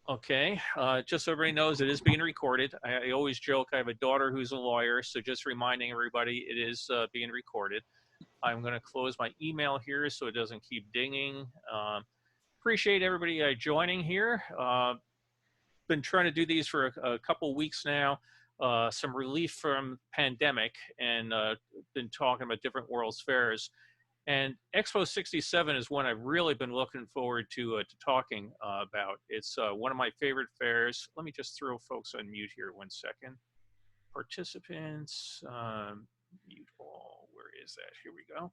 Okay, just so everybody knows, it is being recorded. I always joke I have a daughter who's a lawyer, so just reminding everybody it is being recorded. I'm going to close my email here so it doesn't keep dinging. Appreciate everybody joining here. Been trying to do these for a couple weeks now. Some relief from pandemic, and been talking about different World's Fairs. And Expo 67 is one I've really been looking forward to talking about. It's one of my favorite fairs. Let me just throw folks on mute here 1 second. Participants, mute all. Where is that? Here we go.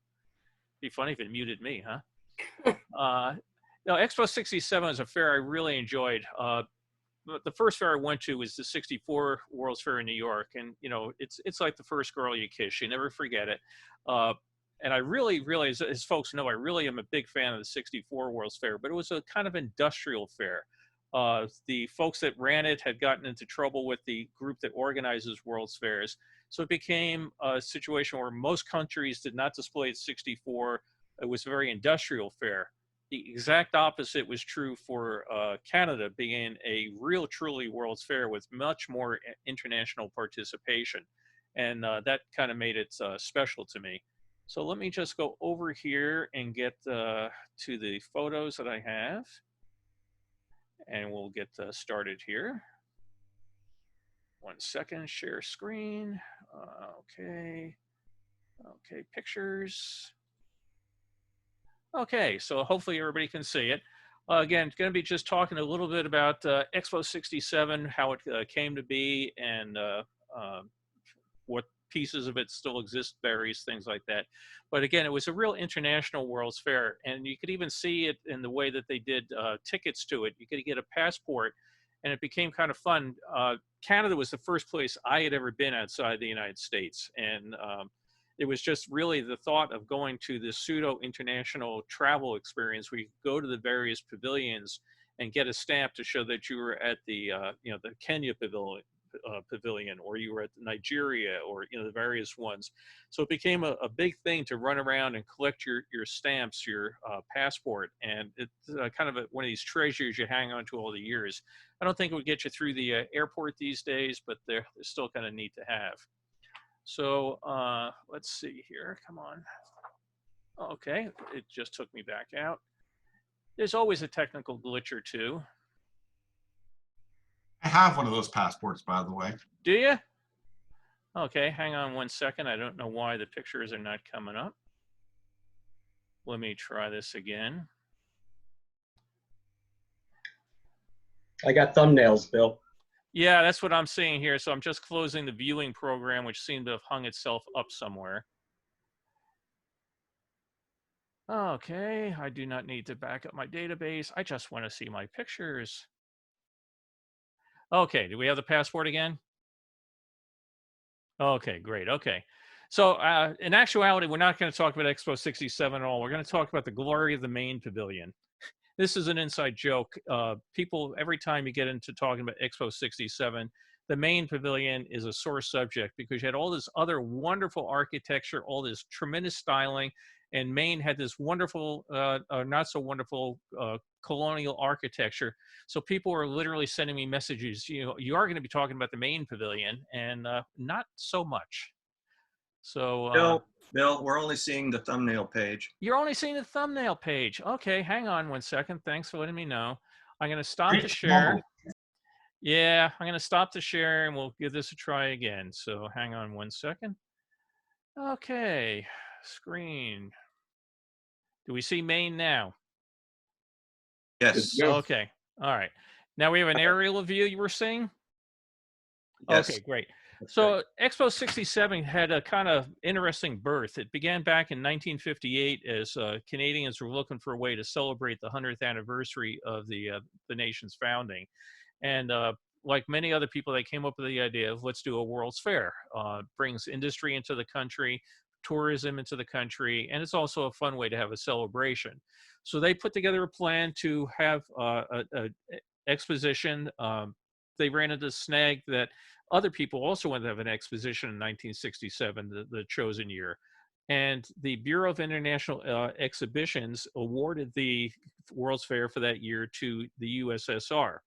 Be funny if it muted me, huh? No, Expo 67 is a fair I really enjoyed. The first fair I went to was the 64 World's Fair in New York. And, you know, it's like the first girl you kiss. You never forget it. And I really, as folks know, I really am a big fan of the 64 World's Fair, but it was a kind of industrial fair. The folks that ran it had gotten into trouble with the group that organizes World's Fairs. So it became a situation where most countries did not display at 64. It was a very industrial fair. The exact opposite was true for Canada, being a real, truly World's Fair with much more international participation. And that kind of made it special to me. So let me just go over here and get to the photos that I have. And we'll get started here. 1 second, share screen. Okay. Okay, pictures. Okay, so hopefully everybody can see it. Again, going to be just talking a little bit about Expo 67, how it came to be, and what pieces of it still exist, berries, things like that. But again, it was a real international World's Fair, and you could even see it in the way that they did tickets to it. You could get a passport, and it became kind of fun. Canada was the first place I had ever been outside the United States, and it was just really the thought of going to this pseudo international travel experience where you go to the various pavilions and get a stamp to show that you were at the the Kenya pavilion, or you were at Nigeria, or the various ones. So it became a big thing to run around and collect your stamps, your passport, and it's kind of one of these treasures you hang on to all the years. I don't think it would get you through the airport these days, but they're still kind of neat to have. So let's see here. Come on. Okay, it just took me back out. There's always a technical glitch or two. I have one of those passports, by the way. Do you? Okay, hang on 1 second. I don't know why the pictures are not coming up. Let me try this again. I got thumbnails, Bill. Yeah, that's what I'm seeing here. So I'm just closing the viewing program, which seemed to have hung itself up somewhere. Okay, I do not need to back up my database. I just want to see my pictures. Okay, do we have the passport again? Okay, great. Okay. So in actuality, we're not going to talk about Expo 67 at all. We're going to talk about the glory of the main pavilion. This is an inside joke. People, every time you get into talking about Expo 67, the main pavilion is a sore subject because you had all this other wonderful architecture, all this tremendous styling, and Maine had this wonderful, not so wonderful colonial architecture. So people are literally sending me messages, you are going to be talking about the main pavilion, and not so much. So Bill, we're only seeing the thumbnail page. You're only seeing the thumbnail page. Okay, hang on 1 second. Thanks for letting me know. I'm going to stop the share. Yeah, I'm going to stop the share and we'll give this a try again. So hang on 1 second. Okay, screen. Do we see Maine now? Yes. Okay, all right. Now we have an aerial view you were seeing? Yes. Okay, great. So Expo 67 had a kind of interesting birth. It began back in 1958 as Canadians were looking for a way to celebrate the 100th anniversary of the nation's founding. And like many other people, they came up with the idea of let's do a World's Fair. Brings industry into the country, tourism into the country, and it's also a fun way to have a celebration. So they put together a plan to have an exposition. They ran into the snag that other people also wanted to have an exposition in 1967, the chosen year. And the Bureau of International Exhibitions awarded the World's Fair for that year to the USSR.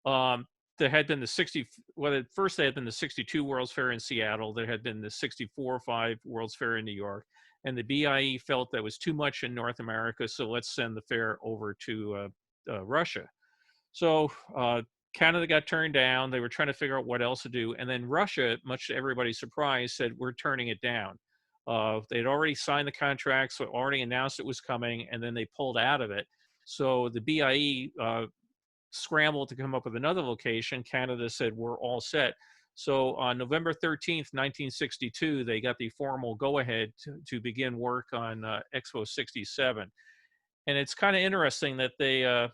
There had been the 60, well, at first there had been the 62 World's Fair in Seattle. There had been the 64-5 World's Fair in New York. And the BIE felt that was too much in North America, so let's send the fair over to Russia. So Canada got turned down. They were trying to figure out what else to do. And then Russia, much to everybody's surprise, said, we're turning it down. They'd already signed the contract, so already announced it was coming, and then they pulled out of it. So the BIE scrambled to come up with another location. Canada said, we're all set. So on November 13th, 1962, they got the formal go-ahead to begin work on Expo 67. And it's kind of interesting that they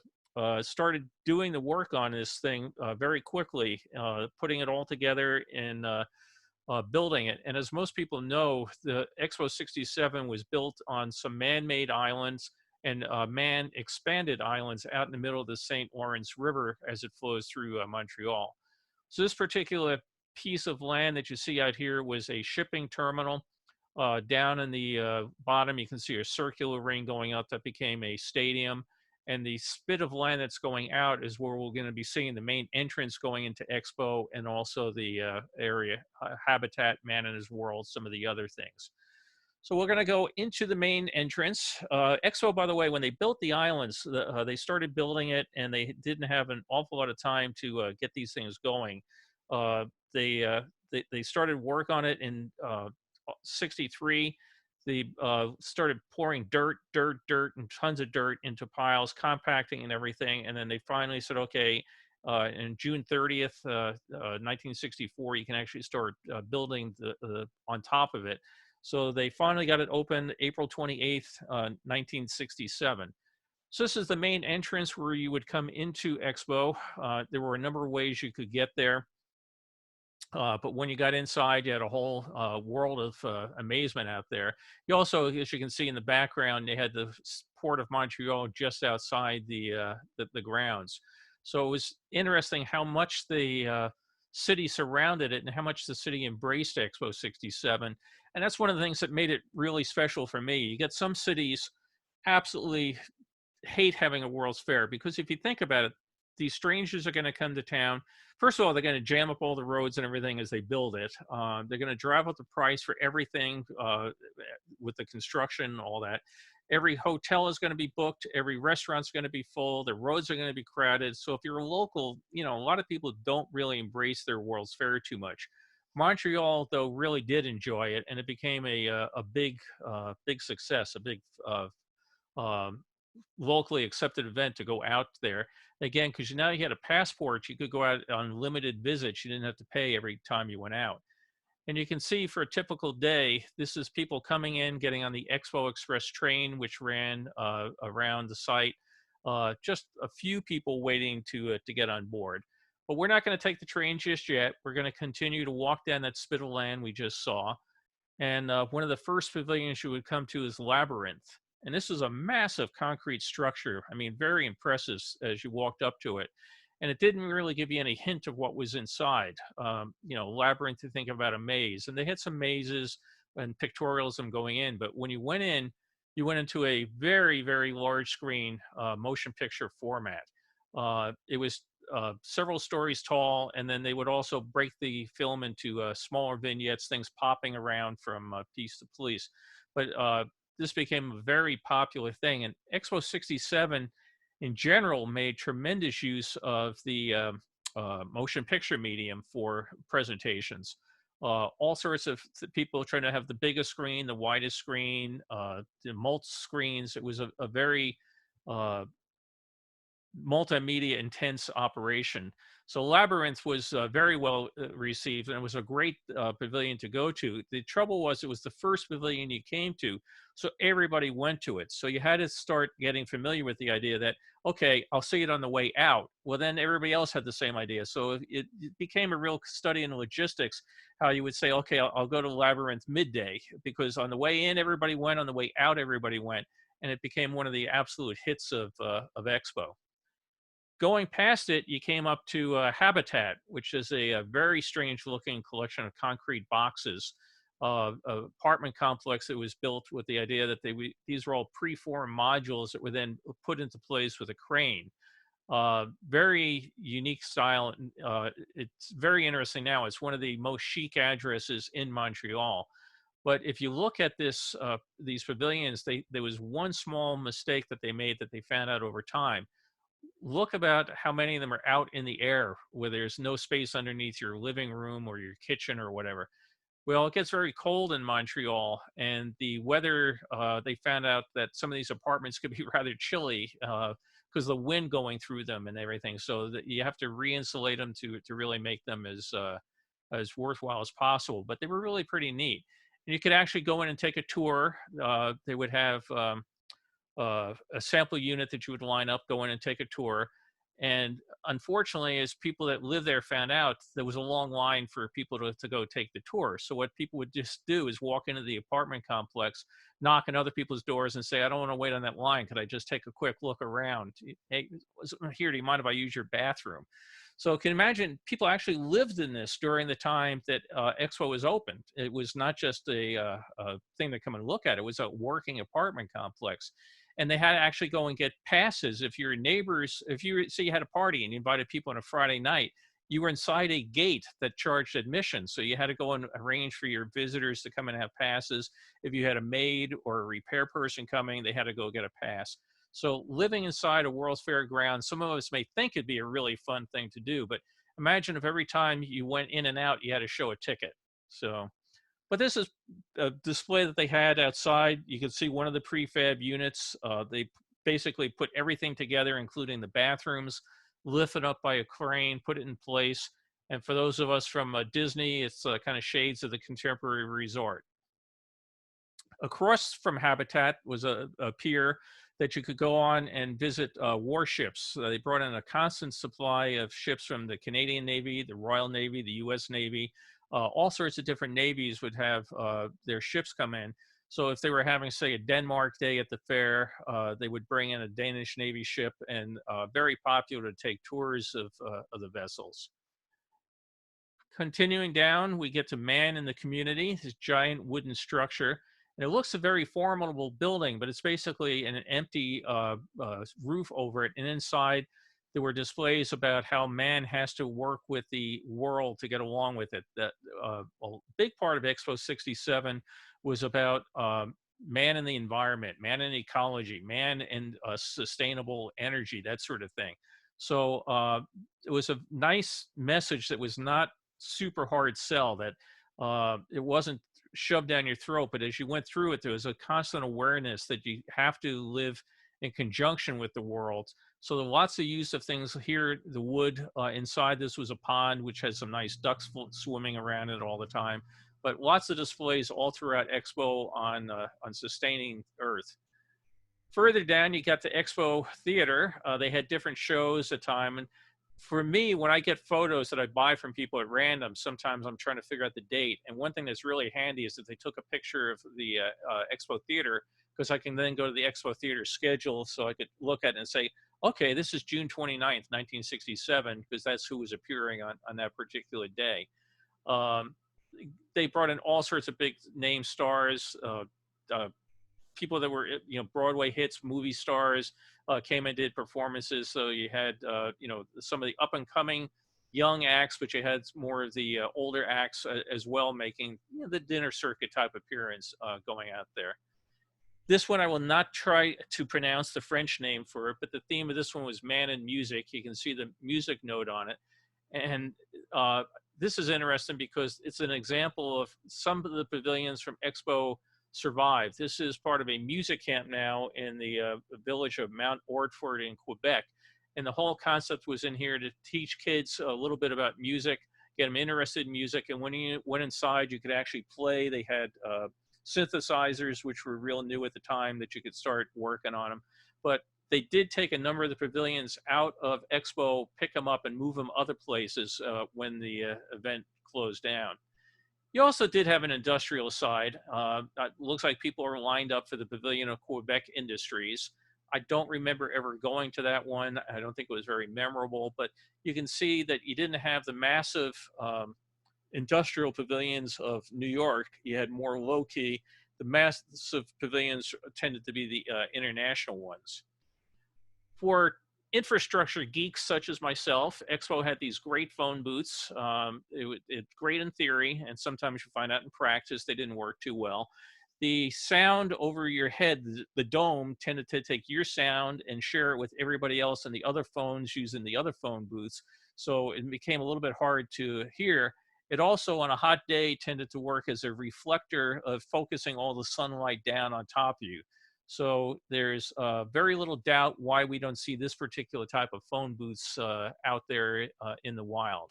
started doing the work on this thing very quickly, putting it all together and building it. And as most people know, the Expo 67 was built on some man-made islands and man-expanded islands out in the middle of the St. Lawrence River as it flows through Montreal. So this particular piece of land that you see out here was a shipping terminal. Down in the bottom, you can see a circular ring going up that became a stadium. And the spit of land that's going out is where we're going to be seeing the main entrance going into Expo, and also the area, Habitat, Man and His World, some of the other things. So we're going to go into the main entrance. Expo, by the way, when they built the islands, they started building it, and they didn't have an awful lot of time to get these things going. They started work on it in 63. They started pouring dirt, and tons of dirt into piles, compacting and everything. And then they finally said, okay, in June 30th, 1964, you can actually start building on top of it. So they finally got it open April 28th, 1967. So this is the main entrance where you would come into Expo. There were a number of ways you could get there. But when you got inside, you had a whole world of amazement out there. You also, as you can see in the background, they had the port of Montreal just outside the grounds. So it was interesting how much the city surrounded it and how much the city embraced Expo 67. And that's one of the things that made it really special for me. You get some cities absolutely hate having a World's Fair, because if you think about it, these strangers are going to come to town. First of all, they're going to jam up all the roads and everything as they build it. They're going to drive up the price for everything with the construction, all that. Every hotel is going to be booked. Every restaurant's going to be full. The roads are going to be crowded. So if you're a local, you know, a lot of people don't really embrace their World's Fair too much. Montreal, though, really did enjoy it, and it became a big success, a big locally accepted event to go out there. Again, because now you had a passport, you could go out on limited visits. You didn't have to pay every time you went out. And you can see for a typical day, this is people coming in, getting on the Expo Express train, which ran around the site. Just a few people waiting to get on board. But we're not going to take the train just yet. We're going to continue to walk down that spit of land we just saw. And one of the first pavilions you would come to is Labyrinth. And this is a massive concrete structure. I mean, very impressive as you walked up to it. And it didn't really give you any hint of what was inside. You know, Labyrinth, to think about a maze. And they had some mazes and pictorialism going in. But when you went in, you went into a very, very large screen motion picture format. It was several stories tall, and then they would also break the film into smaller vignettes, things popping around from piece to piece. But this became a very popular thing. And Expo 67 in general made tremendous use of the motion picture medium for presentations. All sorts of people trying to have the biggest screen, the widest screen, the multi screens. It was a very multimedia intense operation. So Labyrinth was very well received, and it was a great pavilion to go to. The trouble was it was the first pavilion you came to, so everybody went to it. So you had to start getting familiar with the idea that, okay, I'll see it on the way out. Well, then everybody else had the same idea. So it became a real study in logistics, how you would say, okay, I'll go to Labyrinth midday, because on the way in, everybody went, on the way out, everybody went. And it became one of the absolute hits of Expo. Going past it, you came up to Habitat, which is a very strange looking collection of concrete boxes, apartment complex that was built with the idea that these were all preformed modules that were then put into place with a crane. Very unique style. It's very interesting now. It's one of the most chic addresses in Montreal. But if you look at these pavilions, there was one small mistake that they made that they found out over time. Look about how many of them are out in the air where there's no space underneath your living room or your kitchen or whatever. Well, it gets very cold in Montreal, and the weather, they found out that some of these apartments could be rather chilly because the wind going through them and everything. So that you have to re-insulate them to really make them as worthwhile as possible. But they were really pretty neat. And you could actually go in and take a tour. They would have a sample unit that you would line up, go in and take a tour. And unfortunately, as people that live there found out, there was a long line for people to go take the tour. So what people would just do is walk into the apartment complex, knock on other people's doors and say, I don't want to wait on that line. Could I just take a quick look around? Hey, here, do you mind if I use your bathroom? So you can imagine people actually lived in this during the time that Expo was open. It was not just a thing to come and look at. It was a working apartment complex. And they had to actually go and get passes. If your neighbors, if you say you had a party and you invited people on a Friday night, you were inside a gate that charged admission. So you had to go and arrange for your visitors to come and have passes. If you had a maid or a repair person coming, they had to go get a pass. So living inside a World's Fair ground, some of us may think it'd be a really fun thing to do, but imagine if every time you went in and out, you had to show a ticket. So, but this is a display that they had outside. You can see one of the prefab units. They basically put everything together, including the bathrooms, lifted up by a crane, put it in place. And for those of us from Disney, it's kind of shades of the contemporary resort. Across from Habitat was a pier that you could go on and visit warships. They brought in a constant supply of ships from the Canadian Navy, the Royal Navy, the US Navy. All sorts of different navies would have their ships come in. So if they were having, say, a Denmark day at the fair, they would bring in a Danish Navy ship, and very popular to take tours of the vessels. Continuing down, we get to Man in the Community, this giant wooden structure. And it looks a very formidable building, but it's basically an empty roof over it. And inside, there were displays about how man has to work with the world to get along with it. That a big part of Expo 67 was about man and the environment, man and ecology, man and sustainable energy, that sort of thing. So it was a nice message that was not super hard sell, that it wasn't shoved down your throat, but as you went through it, there was a constant awareness that you have to live in conjunction with the world. So there were lots of use of things here. The wood inside this was a pond, which has some nice ducks swimming around it all the time. But lots of displays all throughout Expo on sustaining Earth. Further down, you got the Expo Theater. They had different shows at time. And for me, when I get photos that I buy from people at random, sometimes I'm trying to figure out the date. And one thing that's really handy is that they took a picture of the Expo Theater, because I can then go to the Expo Theater schedule, so I could look at it and say, okay, this is June 29th, 1967, because that's who was appearing on that particular day. They brought in all sorts of big name stars, people that were, Broadway hits, movie stars came and did performances. So you had, some of the up and coming young acts, but you had more of the older acts as well, making the dinner circuit type appearance going out there. This one, I will not try to pronounce the French name for it, but the theme of this one was Man and Music. You can see the music note on it. And this is interesting because it's an example of some of the pavilions from Expo survived. This is part of a music camp now in the village of Mount Orford in Quebec. And the whole concept was in here to teach kids a little bit about music, get them interested in music. And when you went inside, you could actually play. They had synthesizers, which were real new at the time, that you could start working on them. But they did take a number of the pavilions out of Expo, pick them up and move them other places when the event closed down. You also did have an industrial side. It looks like people are lined up for the Pavilion of Quebec Industries. I don't remember ever going to that one. I don't think it was very memorable, but you can see that you didn't have the massive industrial pavilions of New York. You had more low-key. The massive pavilions tended to be the international ones. For infrastructure geeks such as myself, Expo had these great phone booths. It's great in theory, and sometimes you find out in practice they didn't work too well. The sound over your head, the dome, tended to take your sound and share it with everybody else and the other phones using the other phone booths. So it became a little bit hard to hear. It also, on a hot day, tended to work as a reflector of focusing all the sunlight down on top of you. So there's very little doubt why we don't see this particular type of phone booths out there in the wild.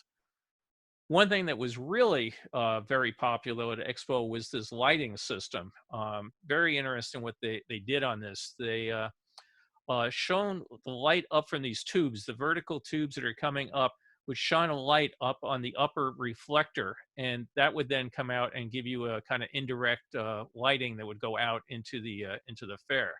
One thing that was really very popular at Expo was this lighting system. Very interesting what they did on this. They shone the light up from these tubes, the vertical tubes that are coming up would shine a light up on the upper reflector, and that would then come out and give you a kind of indirect lighting that would go out into the fair.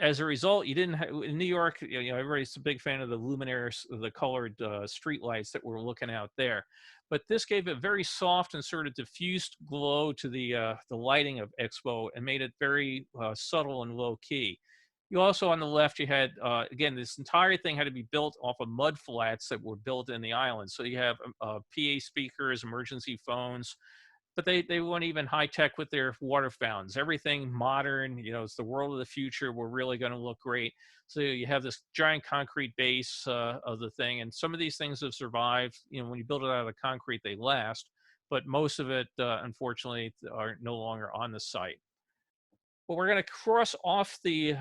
As a result, you didn't have, in New York, you know, everybody's a big fan of the luminaires, the colored street lights that we're looking out there. But this gave a very soft and sort of diffused glow to the lighting of Expo and made it very subtle and low key. You also, on the left, you had, again, this entire thing had to be built off of mud flats that were built in the island. So you have PA speakers, emergency phones, but they weren't even high tech with their water fountains. Everything modern, you know, it's the world of the future. We're really going to look great. So you have this giant concrete base of the thing, and some of these things have survived. You know, when you build it out of concrete, they last, but most of it, unfortunately, are no longer on the site. Well, we're going to cross off the,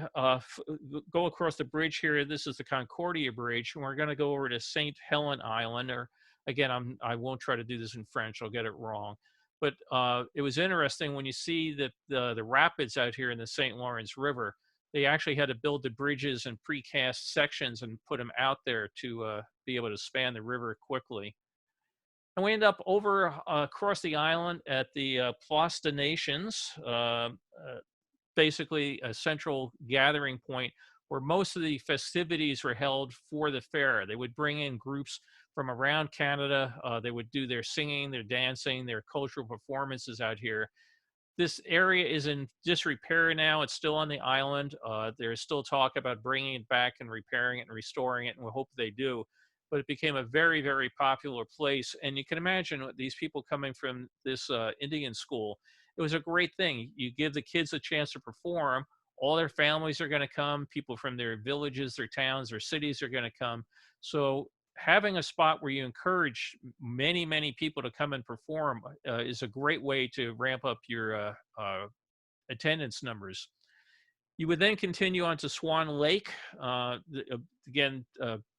go across the bridge here. This is the Concordia Bridge, and we're going to go over to St. Helen Island. Or again, I won't try to do this in French. I'll get it wrong. But it was interesting when you see that the rapids out here in the St. Lawrence River, they actually had to build the bridges and precast sections and put them out there to be able to span the river quickly. And we end up over across the island at the Place des Nations, basically a central gathering point where most of the festivities were held for the fair. They would bring in groups from around Canada. They would do their singing, their dancing, their cultural performances out here. This area is in disrepair now. It's still on the island. There's still talk about bringing it back and repairing it and restoring it, and we hope they do. But it became a very, very popular place. And you can imagine these people coming from this Indian school. It was a great thing. You give the kids a chance to perform. All their families are going to come. People from their villages, their towns, their cities are going to come. So having a spot where you encourage many, many people to come and perform is a great way to ramp up your attendance numbers. You would then continue on to Swan Lake. Again,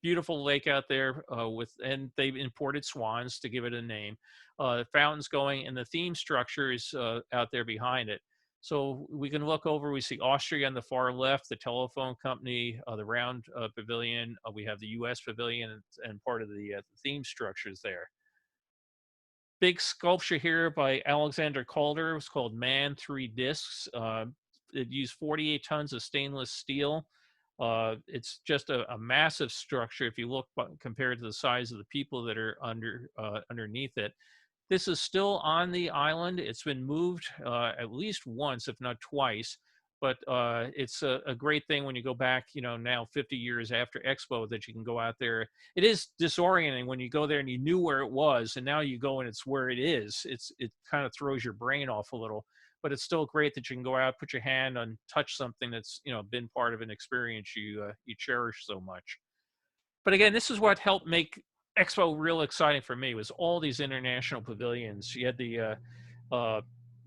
beautiful lake out there and they imported swans to give it a name. Fountains going, and the theme structure is out there behind it. So we can look over, we see Austria on the far left, the telephone company, the round pavilion. We have the US pavilion and part of the theme structures there. Big sculpture here by Alexander Calder. It was called Man 3 Discs. It used 48 tons of stainless steel. It's just a massive structure if you look compared to the size of the people that are underneath it. This is still on the island. It's been moved at least once, if not twice. But it's a great thing when you go back, you know, now 50 years after Expo, that you can go out there. It is disorienting when you go there and you knew where it was, and now you go and it's where it is. It kind of throws your brain off a little. But it's still great that you can go out, put your hand on, touch something that's, you know, been part of an experience you cherish so much. But again, this is what helped make Expo real exciting for me, was all these international pavilions. You had the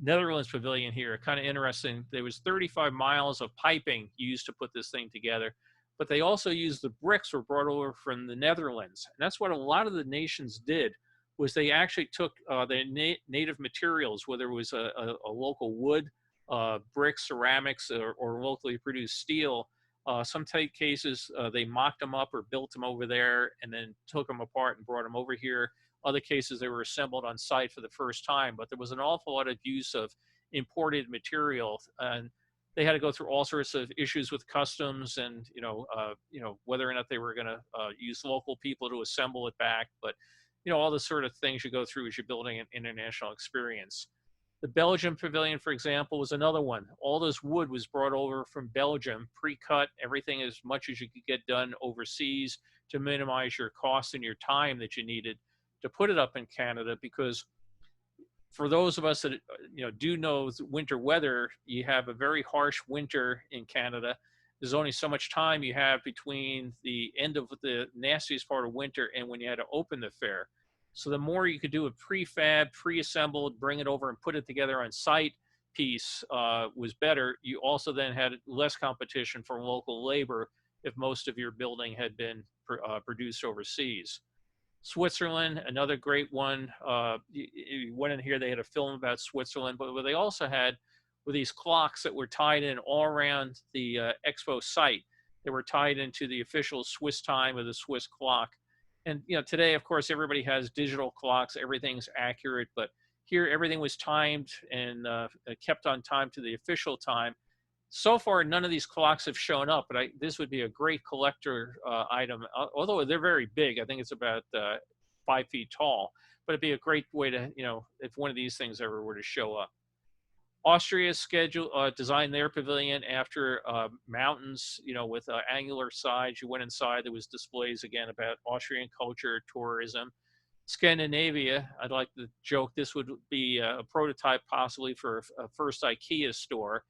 Netherlands pavilion here, kind of interesting. There was 35 miles of piping used to put this thing together, but they also used the bricks were brought over from the Netherlands. And that's what a lot of the nations did, was they actually took the native materials, whether it was a local wood, bricks, ceramics, or locally produced steel. Some cases, they mocked them up or built them over there and then took them apart and brought them over here. Other cases, they were assembled on site for the first time, but there was an awful lot of use of imported material, and they had to go through all sorts of issues with customs and, you know, whether or not they were going to use local people to assemble it back. But, you know, all the sort of things you go through as you're building an international experience. The Belgian pavilion, for example, was another one. All this wood was brought over from Belgium, pre-cut, everything as much as you could get done overseas to minimize your costs and your time that you needed to put it up in Canada. Because for those of us that do know winter weather, you have a very harsh winter in Canada. There's only so much time you have between the end of the nastiest part of winter and when you had to open the fair. So the more you could do a prefab, pre-assembled, bring it over and put it together on site piece was better. You also then had less competition from local labor if most of your building had been produced overseas. Switzerland, another great one. You went in here, they had a film about Switzerland, but what they also had were these clocks that were tied in all around the Expo site. They were tied into the official Swiss time of the Swiss clock. And today, of course, everybody has digital clocks. Everything's accurate, but here everything was timed and kept on time to the official time. So far, none of these clocks have shown up, but this would be a great collector item. Although they're very big, I think it's about 5 feet tall, but it'd be a great way to, if one of these things ever were to show up. Austria designed their pavilion after mountains, with angular sides. You went inside, there was displays again about Austrian culture, tourism. Scandinavia, I'd like to joke this would be a prototype possibly for a first IKEA store.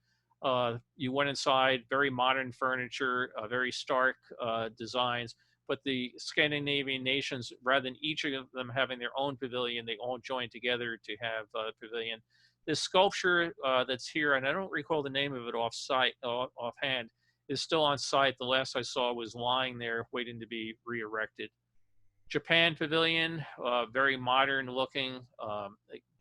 You went inside, very modern furniture, very stark designs, but the Scandinavian nations, rather than each of them having their own pavilion, they all joined together to have a pavilion. This sculpture that's here, and I don't recall the name of it offhand, is still on site. The last I saw was lying there waiting to be re-erected. Japan pavilion, very modern looking.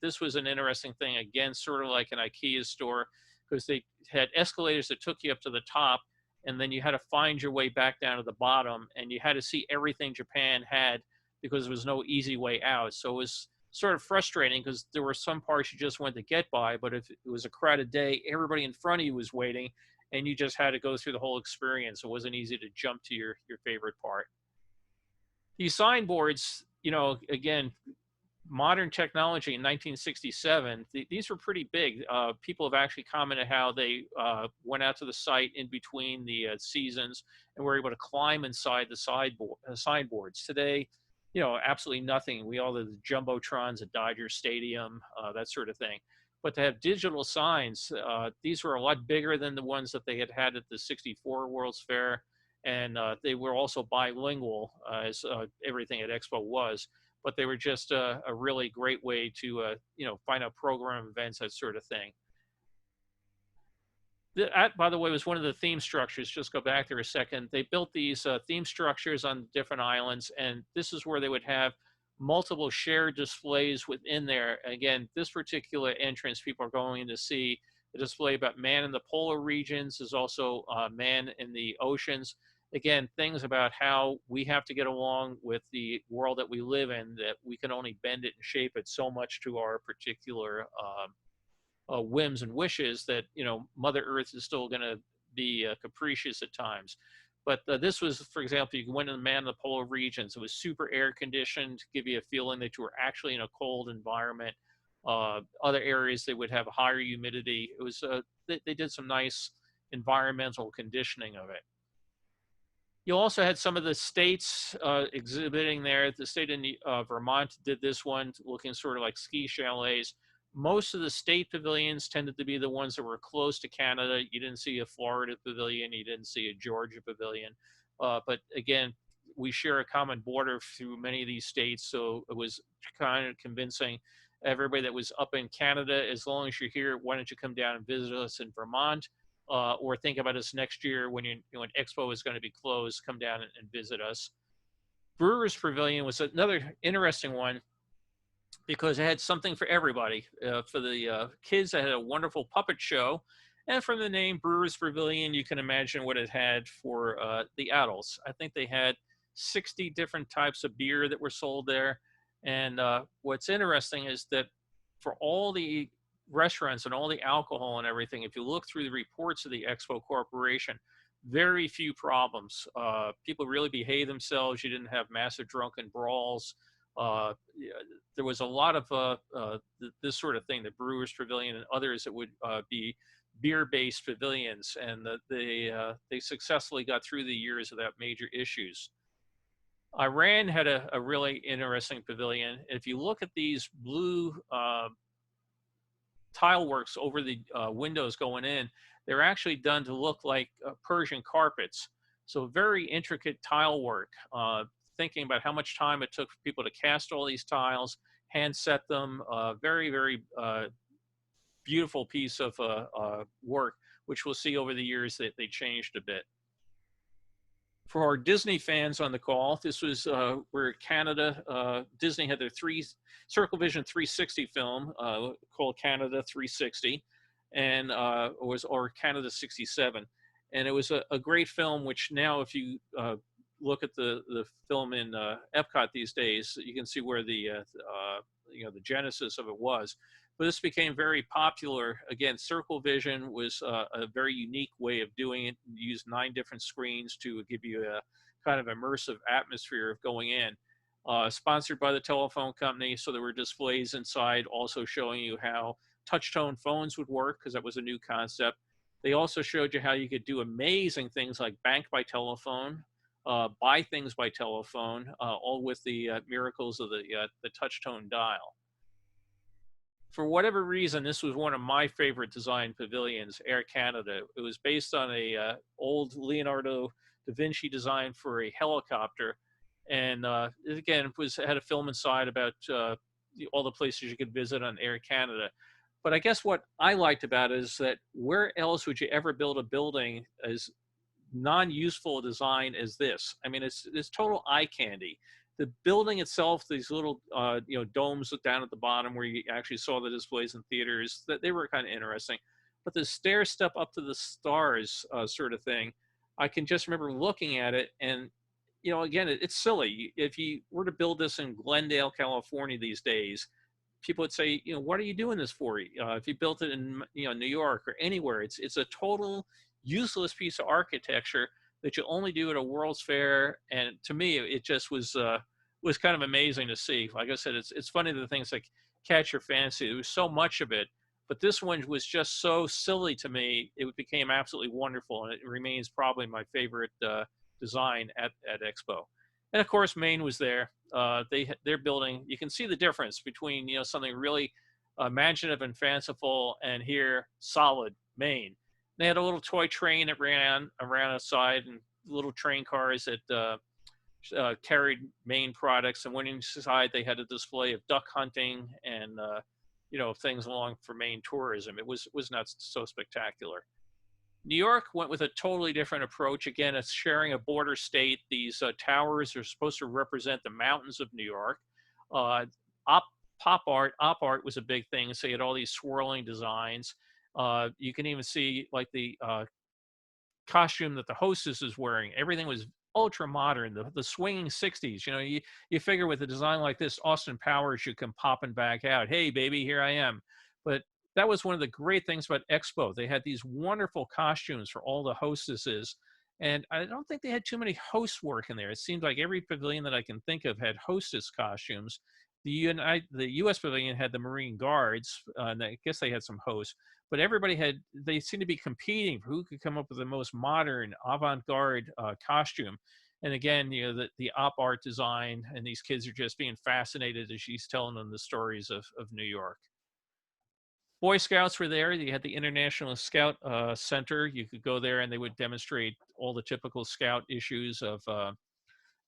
This was an interesting thing, again, sort of like an IKEA store, because they had escalators that took you up to the top, and then you had to find your way back down to the bottom, and you had to see everything Japan had because there was no easy way out. So it was sort of frustrating because there were some parts you just went to get by, but if it was a crowded day, everybody in front of you was waiting, and you just had to go through the whole experience. It wasn't easy to jump to your favorite part. These signboards, again, modern technology in 1967, these were pretty big. People have actually commented how they went out to the site in between the seasons and were able to climb inside the signboards. Today, absolutely nothing. We all have the jumbotrons at Dodger Stadium, that sort of thing. But to have digital signs, these were a lot bigger than the ones that they had at the '64 World's Fair. And they were also bilingual, as everything at Expo was. But they were just a really great way to, find out program events, that sort of thing. That, by the way, was one of the theme structures. Just go back there a second. They built these theme structures on different islands, and this is where they would have multiple shared displays within there. Again, this particular entrance, people are going to see the display about man in the polar regions. There's also man in the oceans. Again, things about how we have to get along with the world that we live in, that we can only bend it and shape it so much to our particular whims and wishes that, Mother Earth is still going to be capricious at times. But this was, for example, you went in the man in the polar regions. It was super air conditioned, give you a feeling that you were actually in a cold environment. Other areas, they would have higher humidity. It was they did some nice environmental conditioning of it. You also had some of the states exhibiting there. The state of Vermont did this one, looking sort of like ski chalets. Most of the state pavilions tended to be the ones that were close to Canada. You didn't see a Florida pavilion. You didn't see a Georgia pavilion. But again, we share a common border through many of these states, so it was kind of convincing everybody that was up in Canada, as long as you're here, why don't you come down and visit us in Vermont? Or think about us next year when when Expo is going to be closed, come down and visit us. Brewers Pavilion was another interesting one because it had something for everybody. For the kids, it had a wonderful puppet show. And from the name Brewers Pavilion, you can imagine what it had for the adults. I think they had 60 different types of beer that were sold there. And what's interesting is that for all the restaurants and all the alcohol and everything, if you look through the reports of the Expo Corporation, very few problems. People really behaved themselves. You didn't have massive drunken brawls. Yeah, there was a lot of this sort of thing, the Brewers Pavilion and others that would be beer-based pavilions, and they successfully got through the years without major issues. Iran had a really interesting pavilion. If you look at these blue tile works over the windows going in, they're actually done to look like Persian carpets. So very intricate tile work, thinking about how much time it took for people to cast all these tiles, hand set them, very, very beautiful piece of work, which we'll see over the years that they changed a bit. For our Disney fans on the call, this was where Canada, Disney had their Circle Vision 360 film called Canada 360, and or Canada 67. And it was a great film, which now if you look at the film in Epcot these days, you can see where the genesis of it was. But this became very popular. Again, Circle Vision was a very unique way of doing it. You used 9 different screens to give you a kind of immersive atmosphere of going in. Sponsored by the telephone company, so there were displays inside also showing you how touch-tone phones would work, because that was a new concept. They also showed you how you could do amazing things like bank by telephone, buy things by telephone, all with the miracles of the touch-tone dial. For whatever reason, this was one of my favorite design pavilions, Air Canada. It was based on a old Leonardo da Vinci design for a helicopter. And again, it had a film inside about all the places you could visit on Air Canada. But I guess what I liked about it is that where else would you ever build a building as non-useful design as this? I mean, it's total eye candy. The building itself, these little domes down at the bottom where you actually saw the displays in theaters, that they were kind of interesting. But the stair step up to the stars sort of thing, I can just remember looking at it, and again, it's silly. If you were to build this in Glendale, California these days, people would say, what are you doing this for? If you built it in New York or anywhere, it's a total useless piece of architecture that you only do at a World's Fair. And to me, it just was kind of amazing to see. Like I said, it's funny the things like catch your fancy. There was so much of it, but this one was just so silly to me. It became absolutely wonderful, and it remains probably my favorite design at Expo. And of course, Maine was there. They're building. You can see the difference between something really imaginative and fanciful, and here solid Maine. They had a little toy train that ran around outside, and little train cars that carried Maine products. And when inside, they had a display of duck hunting and things along for Maine tourism. It was not so spectacular. New York went with a totally different approach. Again, it's sharing a border state. These towers are supposed to represent the mountains of New York. Op art was a big thing. So you had all these swirling designs. You can even see like the costume that the hostess is wearing. Everything was ultra modern, the swinging 60s. You figure with a design like this, Austin Powers should come popping back out. Hey, baby, here I am. But that was one of the great things about Expo. They had these wonderful costumes for all the hostesses. And I don't think they had too many hosts working there. It seemed like every pavilion that I can think of had hostess costumes. The U.S. pavilion had the Marine Guards, and I guess they had some hosts. But they seemed to be competing for who could come up with the most modern, avant-garde costume. And again, the op art design, and these kids are just being fascinated as she's telling them the stories of New York. Boy Scouts were there. You had the International Scout Center. You could go there and they would demonstrate all the typical Scout issues of,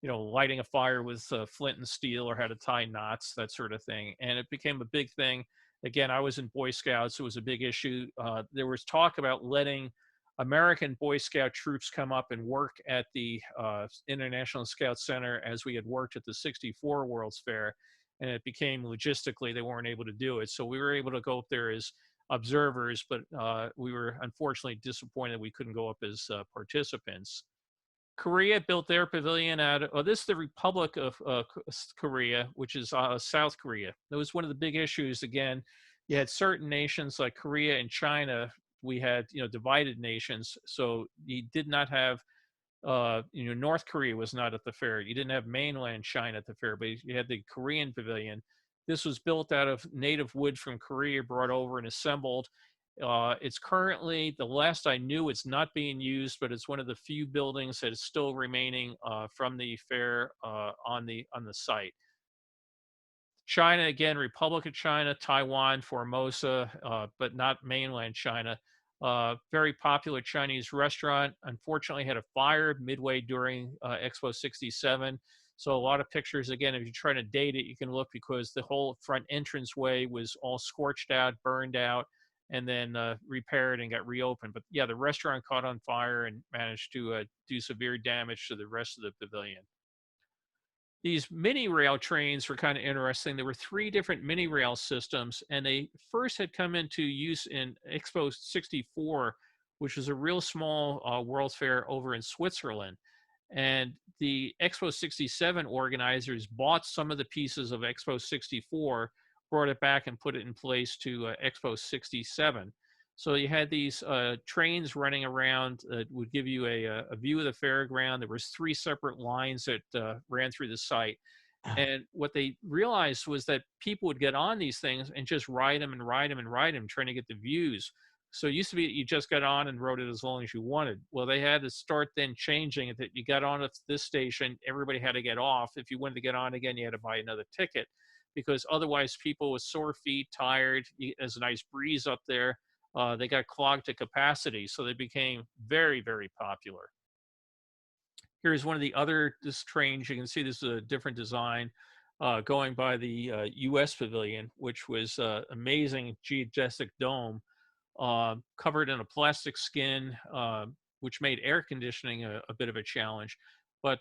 lighting a fire with flint and steel, or how to tie knots, that sort of thing. And it became a big thing. Again, I was in Boy Scouts. It was a big issue. There was talk about letting American Boy Scout troops come up and work at the International Scout Center as we had worked at the 64 World's Fair. And it became logistically, they weren't able to do it. So we were able to go up there as observers, but we were unfortunately disappointed we couldn't go up as participants. Korea built their pavilion this is the Republic of Korea, which is South Korea. That was one of the big issues. Again, you had certain nations like Korea and China. We had, divided nations. So you did not have North Korea was not at the fair. You didn't have mainland China at the fair, but you had the Korean pavilion. This was built out of native wood from Korea, brought over and assembled. It's currently, the last I knew, it's not being used, but it's one of the few buildings that is still remaining from the fair on the site. China, again, Republic of China, Taiwan, Formosa, but not mainland China. Very popular Chinese restaurant. Unfortunately, had a fire midway during Expo 67. So a lot of pictures, again, if you try to date it, you can look because the whole front entranceway was all scorched out, burned out, and then repaired and got reopened. But yeah, the restaurant caught on fire and managed to do severe damage to the rest of the pavilion. These mini rail trains were kind of interesting. There were 3 different mini rail systems, and they first had come into use in Expo 64, which was a real small World's Fair over in Switzerland. And the Expo 67 organizers bought some of the pieces of Expo 64, brought it back and put it in place to Expo 67. So you had these trains running around that would give you a view of the fairground. There was 3 separate lines that ran through the site. And what they realized was that people would get on these things and just ride them and ride them and ride them, trying to get the views. So it used to be you just got on and rode it as long as you wanted. Well, they had to start then changing it, that you got on at this station, everybody had to get off. If you wanted to get on again, you had to buy another ticket, because otherwise people with sore feet, tired, there's a nice breeze up there. They got clogged to capacity, so they became very, very popular. Here's one of the other trains. You can see this is a different design going by the US Pavilion, which was amazing geodesic dome covered in a plastic skin, which made air conditioning a bit of a challenge. But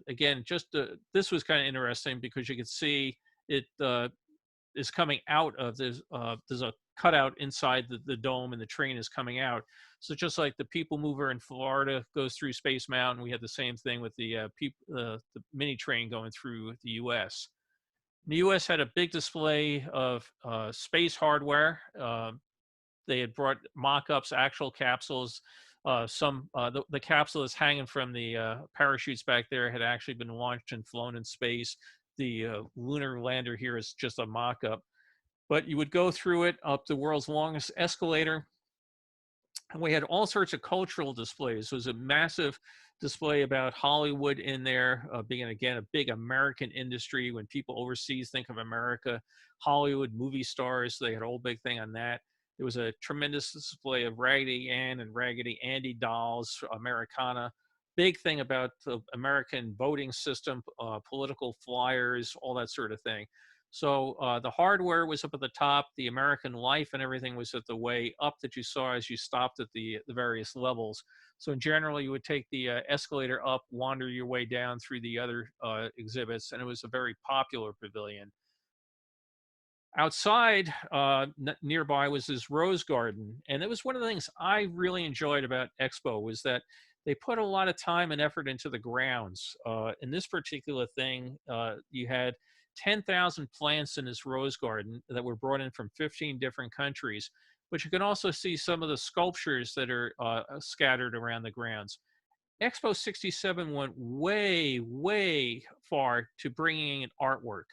again, this was kind of interesting because you could see it is coming out of this. There's a cutout inside the dome, and the train is coming out. So just like the People Mover in Florida goes through Space Mountain, we had the same thing with the mini train going through the U.S. The U.S. had a big display of space hardware. They had brought mock-ups, actual capsules. The capsule is hanging from the parachutes back there had actually been launched and flown in space. The lunar lander here is just a mock-up. But you would go through it up the world's longest escalator. And we had all sorts of cultural displays. It was a massive display about Hollywood in there, being, again, a big American industry. When people overseas think of America, Hollywood movie stars, they had a whole big thing on that. There was a tremendous display of Raggedy Ann and Raggedy Andy dolls, Americana. Big thing about the American voting system, political flyers, all that sort of thing. So the hardware was up at the top. The American life and everything was at the way up that you saw as you stopped at the various levels. So in general, you would take the escalator up, wander your way down through the other exhibits, and it was a very popular pavilion. Outside, nearby was this rose garden. And it was one of the things I really enjoyed about Expo was that they put a lot of time and effort into the grounds. In this particular thing, you had 10,000 plants in this rose garden that were brought in from 15 different countries, but you can also see some of the sculptures that are scattered around the grounds. Expo 67 went way, way far to bringing in artwork.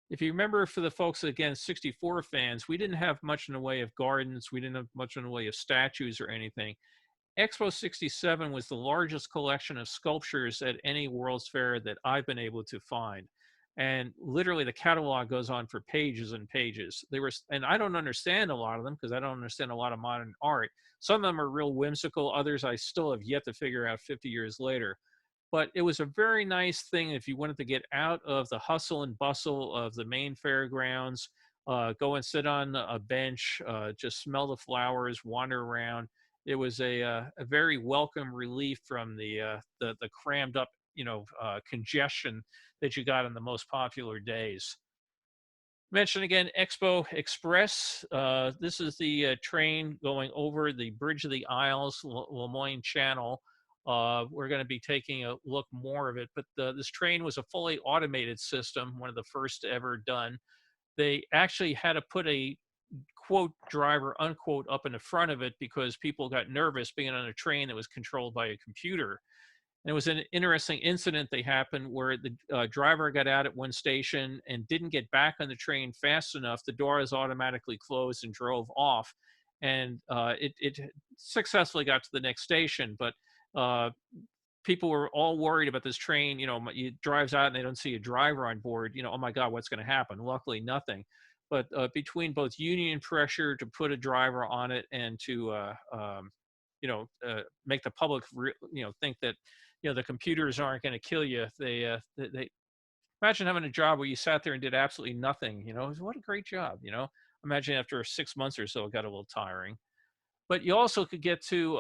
If you remember, for the folks, again, 64 fans, we didn't have much in the way of gardens. We didn't have much in the way of statues or anything. Expo 67 was the largest collection of sculptures at any World's Fair that I've been able to find. And literally the catalog goes on for pages and pages. And I don't understand a lot of them because I don't understand a lot of modern art. Some of them are real whimsical. Others I still have yet to figure out 50 years later. But it was a very nice thing if you wanted to get out of the hustle and bustle of the main fairgrounds, go and sit on a bench, just smell the flowers, wander around. It was a very welcome relief from the crammed up, congestion that you got on the most popular days. Mention again, Expo Express. This is the train going over the Bridge of the Isles, Lemoyne Channel. We're going to be taking a look more of it, but this train was a fully automated system, one of the first ever done. They actually had to put a quote driver unquote up in the front of it because people got nervous being on a train that was controlled by a computer. And it was an interesting incident that happened where the driver got out at one station and didn't get back on the train fast enough. The doors automatically closed and drove off. And it successfully got to the next station. But people were all worried about this train. You know, it drives out and they don't see a driver on board. You know, oh my God, what's going to happen? Luckily, nothing. But between both union pressure to put a driver on it and to make the public think that the computers aren't going to kill you, they imagine having a job where you sat there and did absolutely nothing. What a great job. Imagine after 6 months or so it got a little tiring. But you also could get to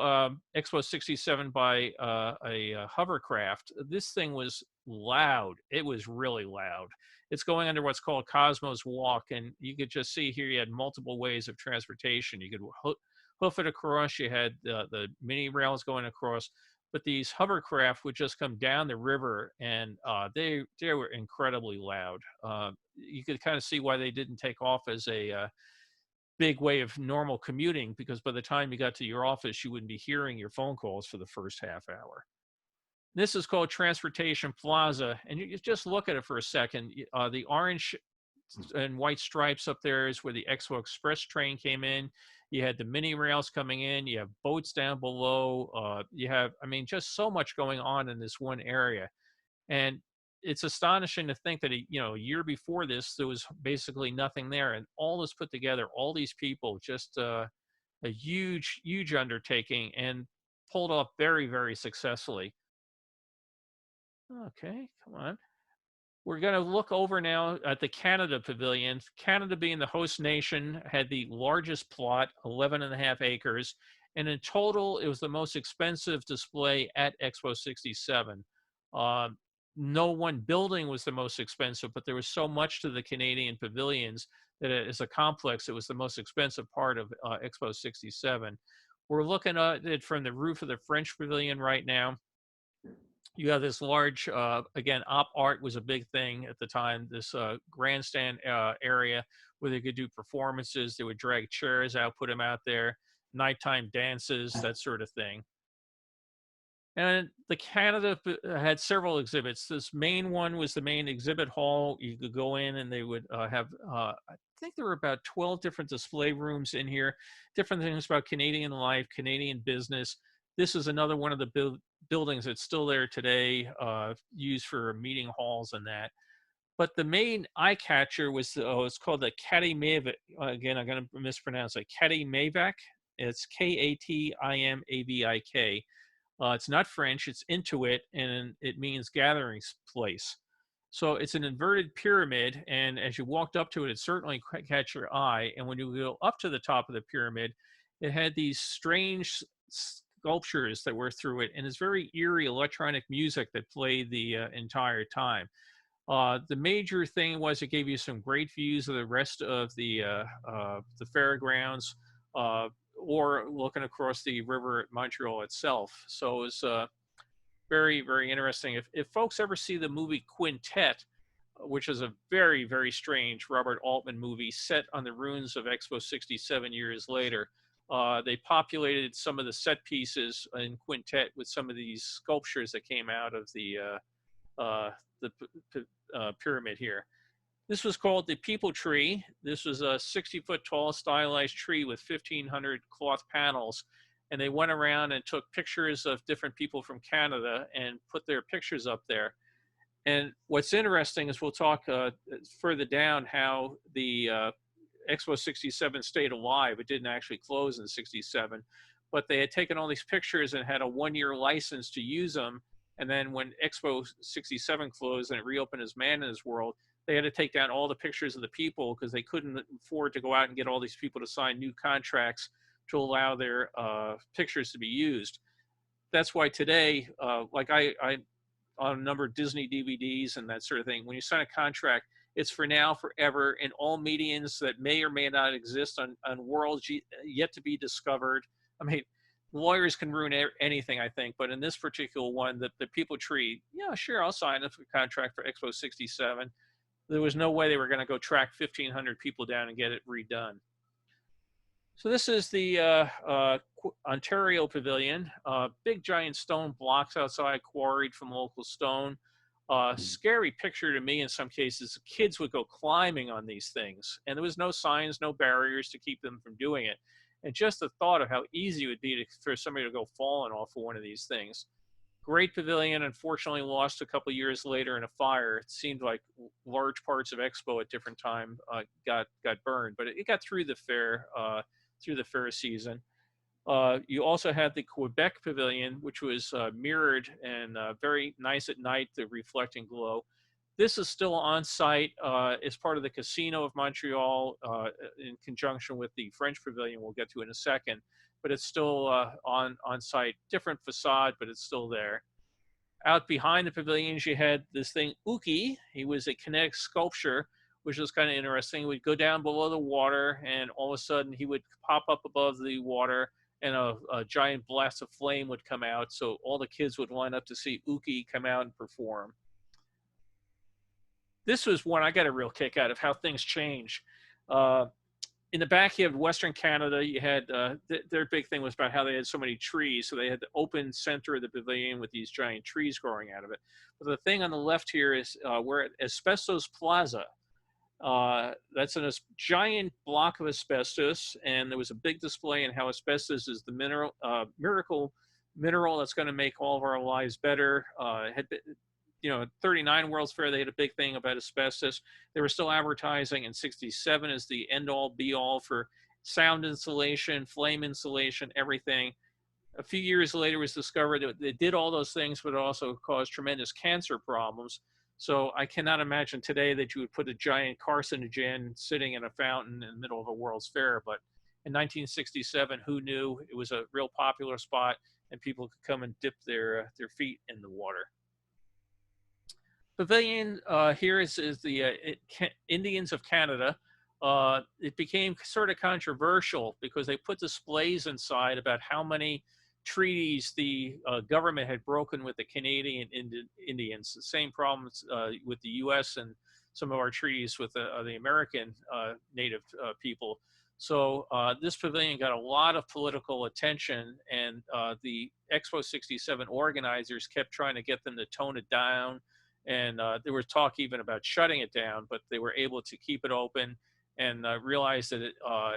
Expo 67 by a hovercraft. This thing was loud. It was really loud. It's going under what's called Cosmos Walk, and you could just see here you had multiple ways of transportation. You could hoof it across. You had the mini rails going across, but these hovercraft would just come down the river, and they were incredibly loud. You could kind of see why they didn't take off as a big way of normal commuting, because by the time you got to your office, you wouldn't be hearing your phone calls for the first half hour. This is called Transportation Plaza, and you just look at it for a second. The orange and white stripes up there is where the Expo Express train came in. You had the mini rails coming in. You have boats down below. You have, just so much going on in this one area. And it's astonishing to think that a year before this, there was basically nothing there, and all this put together, all these people, just a huge undertaking, and pulled off very, very successfully. Okay, come on. We're going to look over now at the Canada Pavilion. Canada, being the host nation, had the largest plot, 11.5 acres, and in total, it was the most expensive display at Expo 67. No one building was the most expensive, but there was so much to the Canadian pavilions that as a complex, it was the most expensive part of Expo 67. We're looking at it from the roof of the French Pavilion right now. You have this large, again, op art was a big thing at the time, this grandstand area where they could do performances. They would drag chairs out, put them out there, nighttime dances, that sort of thing. And the Canada had several exhibits. This main one was the main exhibit hall. You could go in and they would have, I think there were about 12 different display rooms in here, different things about Canadian life, Canadian business. This is another one of the buildings that's still there today, used for meeting halls and that. But the main eye catcher was, it's called the Katimavik. Again, I'm going to mispronounce it. Katimavik. It's Katimavik. It's not French, it's Intuit, and it means gathering place. So it's an inverted pyramid, and as you walked up to it, it certainly catch your eye. And when you go up to the top of the pyramid, it had these strange sculptures that were through it, and it's very eerie electronic music that played the entire time. The major thing was it gave you some great views of the rest of the fairgrounds, or looking across the river at Montreal itself. So it was very, very interesting. If folks ever see the movie Quintet, which is a very, very strange Robert Altman movie set on the ruins of Expo 67 years later, they populated some of the set pieces in Quintet with some of these sculptures that came out of the pyramid here. This was called the People Tree. This was a 60-foot tall stylized tree with 1,500 cloth panels. And they went around and took pictures of different people from Canada and put their pictures up there. And what's interesting is we'll talk further down how the Expo 67 stayed alive. It didn't actually close in 67, but they had taken all these pictures and had a 1-year license to use them. And then when Expo 67 closed and it reopened as Man in His World, they had to take down all the pictures of the people because they couldn't afford to go out and get all these people to sign new contracts to allow their pictures to be used. That's why today, like I on a number of Disney DVDs and that sort of thing, when you sign a contract, it's for now, forever, in all mediums that may or may not exist on worlds yet to be discovered. I mean, lawyers can ruin anything, I think, but in this particular one, the People Tree, yeah, sure, I'll sign a contract for Expo 67. There was no way they were going to go track 1,500 people down and get it redone. So this is the Ontario Pavilion. Big giant stone blocks outside, quarried from local stone. Scary picture to me in some cases. Kids would go climbing on these things, and there was no signs, no barriers to keep them from doing it. And just the thought of how easy it would be for somebody to go falling off of one of these things. Great pavilion, unfortunately lost a couple years later in a fire. It seemed like large parts of Expo at different time got burned, but it got through the fair season. You also had the Quebec Pavilion, which was mirrored and very nice at night, the reflecting glow. This is still on site as part of the Casino of Montreal in conjunction with the French Pavilion we'll get to in a second, but it's still on site. Different facade, but it's still there. Out behind the pavilions, you had this thing, Uki. He was a kinetic sculpture, which was kind of interesting. He would go down below the water, and all of a sudden he would pop up above the water, and a giant blast of flame would come out. So all the kids would line up to see Uki come out and perform. This was one I got a real kick out of, how things change. In the back, you have Western Canada. You had their big thing was about how they had so many trees. So they had the open center of the pavilion with these giant trees growing out of it. But the thing on the left here is we're at Asbestos Plaza. That's a giant block of asbestos, and there was a big display in how asbestos is the miracle mineral that's going to make all of our lives better. Had been, 39 World's Fair, they had a big thing about asbestos. They were still advertising in '67 as the end-all, be-all for sound insulation, flame insulation, everything. A few years later, it was discovered that they did all those things, but it also caused tremendous cancer problems. So I cannot imagine today that you would put a giant carcinogen sitting in a fountain in the middle of a World's Fair. But in 1967, who knew? It was a real popular spot, and people could come and dip their feet in the water. Pavilion here is the Indians of Canada. It became sort of controversial because they put displays inside about how many treaties the government had broken with the Canadian Indians. The same problems with the U.S. and some of our treaties with the American Native people. So this pavilion got a lot of political attention, and the Expo '67 organizers kept trying to get them to tone it down. And there was talk even about shutting it down, but they were able to keep it open and realize that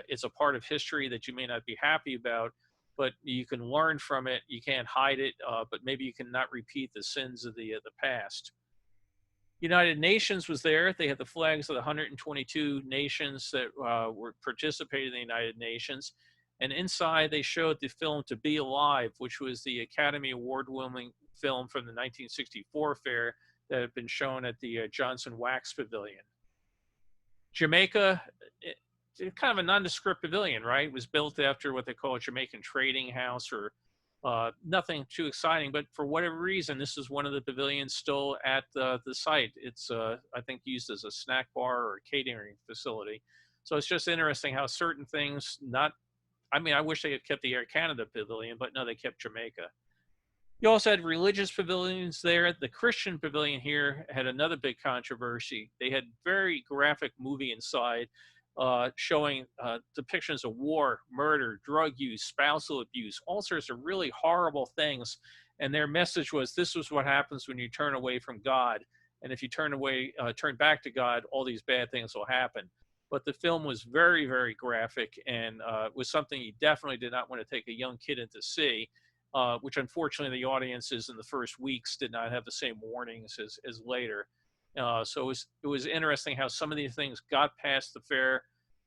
it's a part of history that you may not be happy about, but you can learn from it. You can't hide it, but maybe you can not repeat the sins of the past. United Nations was there. They had the flags of the 122 nations that were participating in the United Nations. And inside, they showed the film To Be Alive, which was the Academy Award-winning film from the 1964 fair that had been shown at the Johnson Wax Pavilion. Jamaica, kind of a nondescript pavilion, right? It was built after what they call a Jamaican trading house, or nothing too exciting, but for whatever reason, this is one of the pavilions still at the site. It's, I think, used as a snack bar or a catering facility. So it's just interesting how certain things I wish they had kept the Air Canada pavilion, but no, they kept Jamaica. You also had religious pavilions there. The Christian pavilion here had another big controversy. They had very graphic movie inside showing depictions of war, murder, drug use, spousal abuse, all sorts of really horrible things. And their message was, this was what happens when you turn away from God. And if you turn back to God, all these bad things will happen. But the film was very, very graphic, and was something you definitely did not want to take a young kid in to see. Which unfortunately the audiences in the first weeks did not have the same warnings as later. So it was interesting how some of these things got past the fair,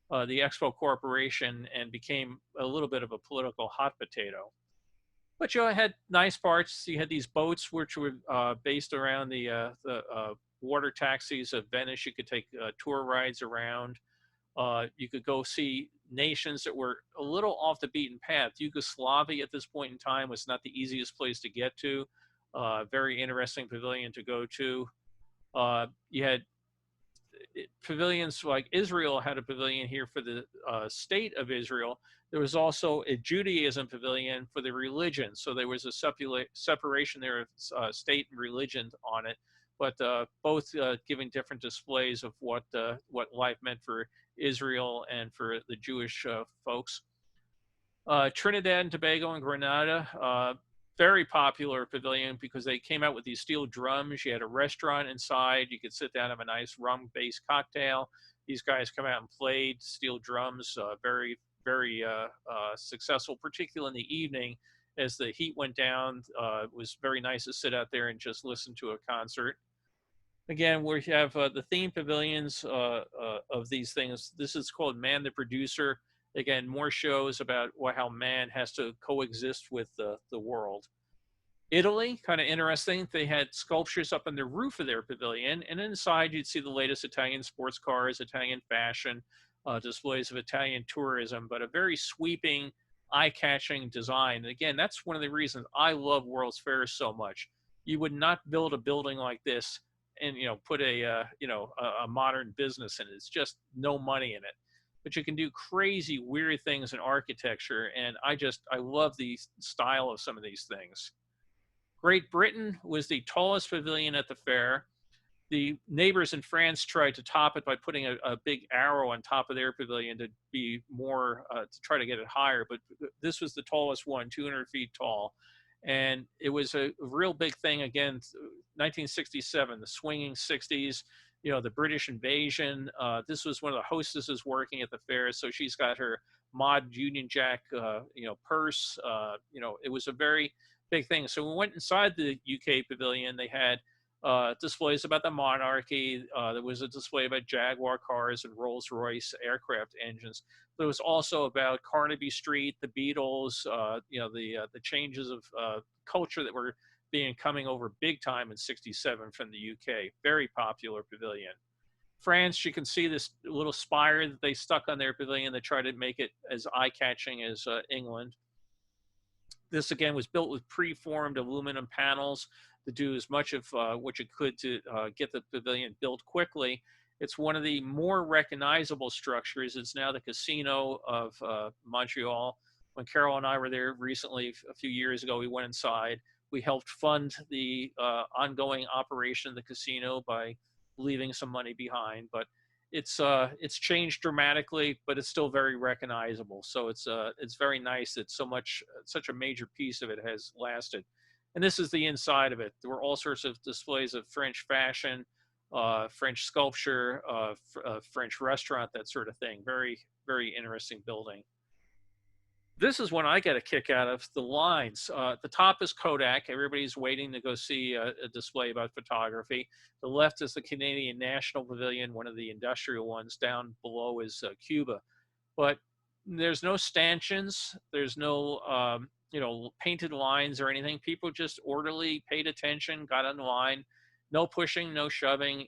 the Expo Corporation, and became a little bit of a political hot potato. But you had nice parts. You had these boats which were based around the water taxis of Venice. You could take tour rides around. You could go see nations that were a little off the beaten path. Yugoslavia at this point in time was not the easiest place to get to. Very interesting pavilion to go to. You had pavilions like Israel had a pavilion here for the state of Israel. There was also a Judaism pavilion for the religion. So there was a separation there of state and religion on it, but both giving different displays of what life meant for Israel and for the Jewish folks. Trinidad and Tobago and Grenada, very popular pavilion because they came out with these steel drums. You had a restaurant inside. You could sit down and have a nice rum-based cocktail. These guys come out and played steel drums, very, very successful, particularly in the evening as the heat went down. It was very nice to sit out there and just listen to a concert. Again, we have the theme pavilions of these things. This is called Man the Producer. Again, more shows about how man has to coexist with the world. Italy, kind of interesting. They had sculptures up on the roof of their pavilion, and inside you'd see the latest Italian sports cars, Italian fashion, displays of Italian tourism, but a very sweeping, eye-catching design. And again, that's one of the reasons I love World's Fairs so much. You would not build a building like this and put a modern business in it. It's just no money in it. But you can do crazy, weird things in architecture, and I love the style of some of these things. Great Britain was the tallest pavilion at the fair. The neighbors in France tried to top it by putting a big arrow on top of their pavilion to be more, to try to get it higher, but this was the tallest one, 200 feet tall. And it was a real big thing, again, 1967, the swinging 60s, the British invasion. This was one of the hostesses working at the fair, so she's got her mod Union Jack, purse. It was a very big thing. So we went inside the UK pavilion. They had displays about the monarchy. There was a display about Jaguar cars and Rolls-Royce aircraft engines. There was also about Carnaby Street, the Beatles, the changes of culture that were coming over big time in '67 from the UK. Very popular pavilion. France, you can see this little spire that they stuck on their pavilion. They tried to make it as eye-catching as England. This, again, was built with preformed aluminum panels to do as much of what you could to get the pavilion built quickly. It's one of the more recognizable structures. It's now the casino of Montreal. When Carol and I were there recently, a few years ago, we went inside. We helped fund the ongoing operation of the casino by leaving some money behind. But it's changed dramatically, but it's still very recognizable. So it's very nice that such a major piece of it has lasted. And this is the inside of it. There were all sorts of displays of French fashion, French sculpture, French restaurant, that sort of thing. Very, very interesting building. This is one I get a kick out of, the lines. The top is Kodak. Everybody's waiting to go see a display about photography. The left is the Canadian National Pavilion, one of the industrial ones. Down below is Cuba. But there's no stanchions. There's no, painted lines or anything. People just orderly paid attention, got in line. No pushing, no shoving.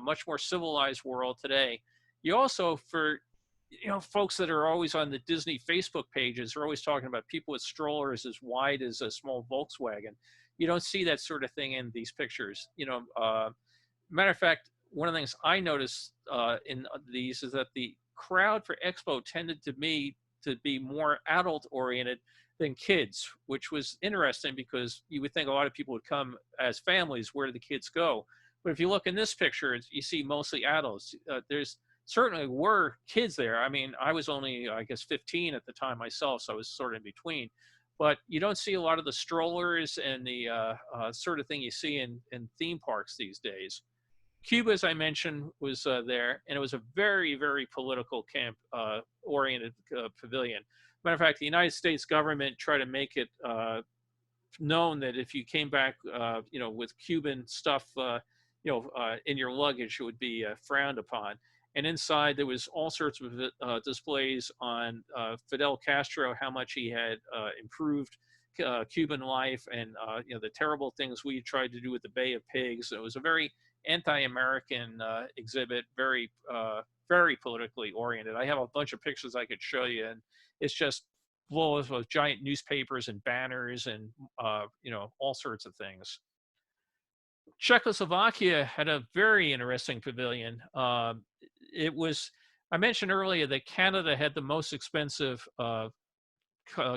Much more civilized world today. You also, for folks that are always on the Disney Facebook pages are always talking about people with strollers as wide as a small Volkswagen. You don't see that sort of thing in these pictures. Matter of fact, one of the things I noticed in these is that the crowd for Expo tended to be more adult oriented than kids, which was interesting because you would think a lot of people would come as families. Where do the kids go? But if you look in this picture, you see mostly adults. There's certainly were kids there. I mean, I was only, I guess, 15 at the time myself, so I was sort of in between. But you don't see a lot of the strollers and the sort of thing you see in theme parks these days. Cuba, as I mentioned, was there, and it was a very, very political oriented pavilion. Matter of fact, the United States government tried to make it known that if you came back, with Cuban stuff, in your luggage, it would be frowned upon. And inside, there was all sorts of displays on Fidel Castro, how much he had improved Cuban life, and the terrible things we tried to do with the Bay of Pigs. It was a very anti-American exhibit, very, very politically oriented. I have a bunch of pictures I could show you, and it's just full of giant newspapers and banners and all sorts of things. Czechoslovakia had a very interesting pavilion. I mentioned earlier that Canada had the most expensive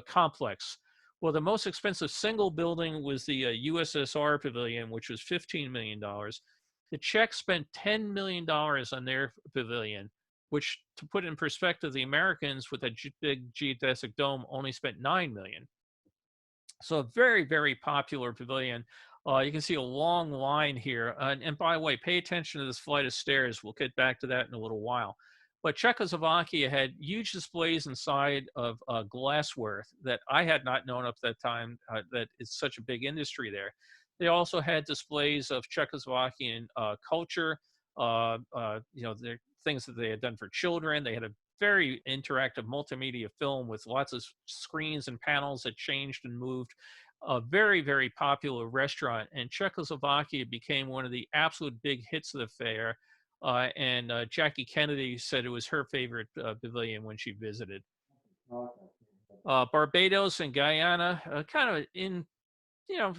complex. Well, the most expensive single building was the USSR pavilion, which was $15 million. The Czechs spent $10 million on their pavilion. which, to put it in perspective, the Americans with a big geodesic dome only spent $9 million. So a very, very popular pavilion. You can see a long line here. And by the way, pay attention to this flight of stairs. We'll get back to that in a little while. But Czechoslovakia had huge displays inside of glassware that I had not known up that time, that it's such a big industry there. They also had displays of Czechoslovakian culture, their things that they had done for children. They had a very interactive multimedia film with lots of screens and panels that changed and moved. A very, very popular restaurant, and Czechoslovakia became one of the absolute big hits of the fair. And Jackie Kennedy said it was her favorite pavilion when she visited. Barbados and Guyana, kind of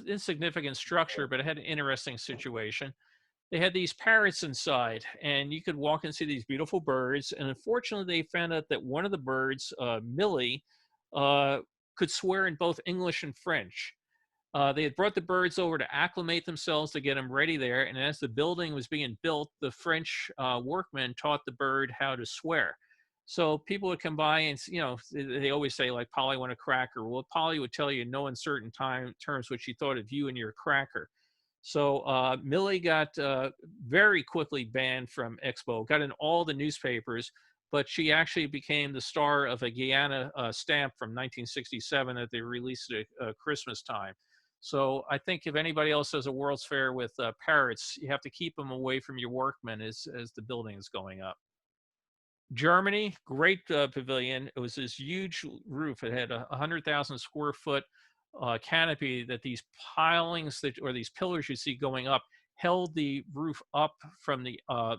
insignificant structure, but it had an interesting situation. They had these parrots inside, and you could walk and see these beautiful birds. And unfortunately, they found out that one of the birds, Millie, could swear in both English and French. They had brought the birds over to acclimate themselves to get them ready there. And as the building was being built, the French workmen taught the bird how to swear. So people would come by and, they always say, like, Polly want a cracker. Well, Polly would tell you in no uncertain terms what she thought of you and your cracker. So Millie got very quickly banned from Expo, got in all the newspapers, but she actually became the star of a Guyana stamp from 1967 that they released at Christmas time. So I think if anybody else has a World's Fair with parrots, you have to keep them away from your workmen as the building is going up. Germany, great pavilion. It was this huge roof. It had a 100,000 square foot canopy that these pilings or these pillars you see going up held the roof up from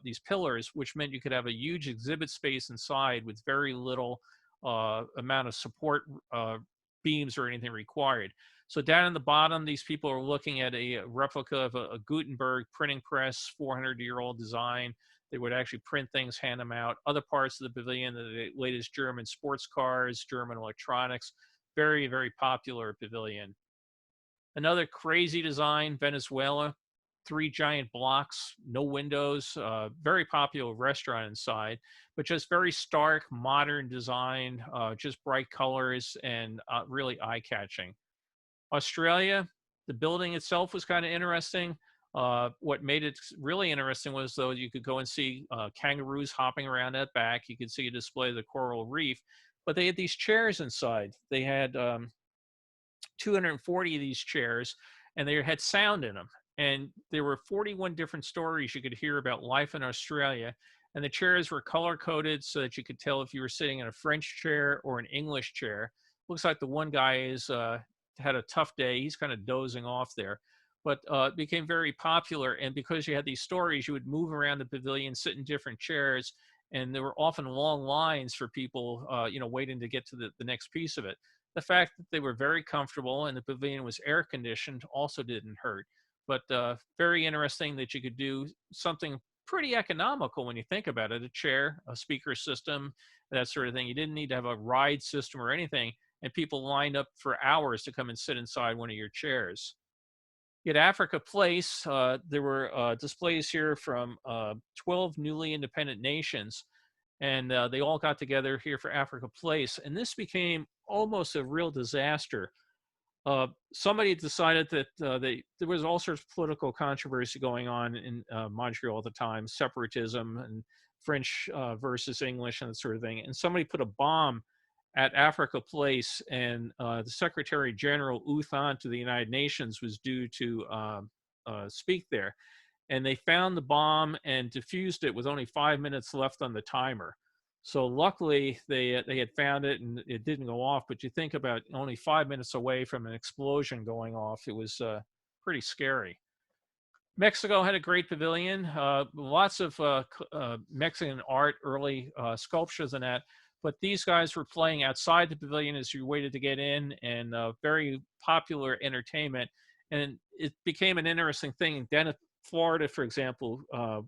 these pillars, which meant you could have a huge exhibit space inside with very little amount of support beams or anything required. So down in the bottom, these people are looking at a replica of a Gutenberg printing press, 400-year-old design. They would actually print things, hand them out. Other parts of the pavilion, the latest German sports cars, German electronics. Very, very popular pavilion. Another crazy design, Venezuela. 3 giant blocks, no windows, very popular restaurant inside, but just very stark, modern design, just bright colors and really eye-catching. Australia, the building itself was kind of interesting. What made it really interesting was, though, you could go and see kangaroos hopping around at back. You could see a display of the coral reef, but they had these chairs inside. They had 240 of these chairs, and they had sound in them. And there were 41 different stories you could hear about life in Australia. And the chairs were color-coded so that you could tell if you were sitting in a French chair or an English chair. Looks like the one guy had a tough day. He's kind of dozing off there. But it became very popular. And because you had these stories, you would move around the pavilion, sit in different chairs. And there were often long lines for people, waiting to get to the next piece of it. The fact that they were very comfortable and the pavilion was air-conditioned also didn't hurt. But very interesting that you could do something pretty economical when you think about it. A chair, a speaker system, that sort of thing. You didn't need to have a ride system or anything. And people lined up for hours to come and sit inside one of your chairs. At Africa Place, there were displays here from 12 newly independent nations. And they all got together here for Africa Place. And this became almost a real disaster. Somebody decided that there was all sorts of political controversy going on in Montreal at the time, separatism and French versus English and that sort of thing. And somebody put a bomb at Africa Place, and the Secretary General U Thant to the United Nations was due to speak there. And they found the bomb and defused it with only 5 minutes left on the timer. So luckily they had found it and it didn't go off. But you think about only 5 minutes away from an explosion going off. It was pretty scary. Mexico had a great pavilion, lots of Mexican art, early sculptures and that. But these guys were playing outside the pavilion as you waited to get in, and very popular entertainment. And it became an interesting thing. Down at Florida, for example,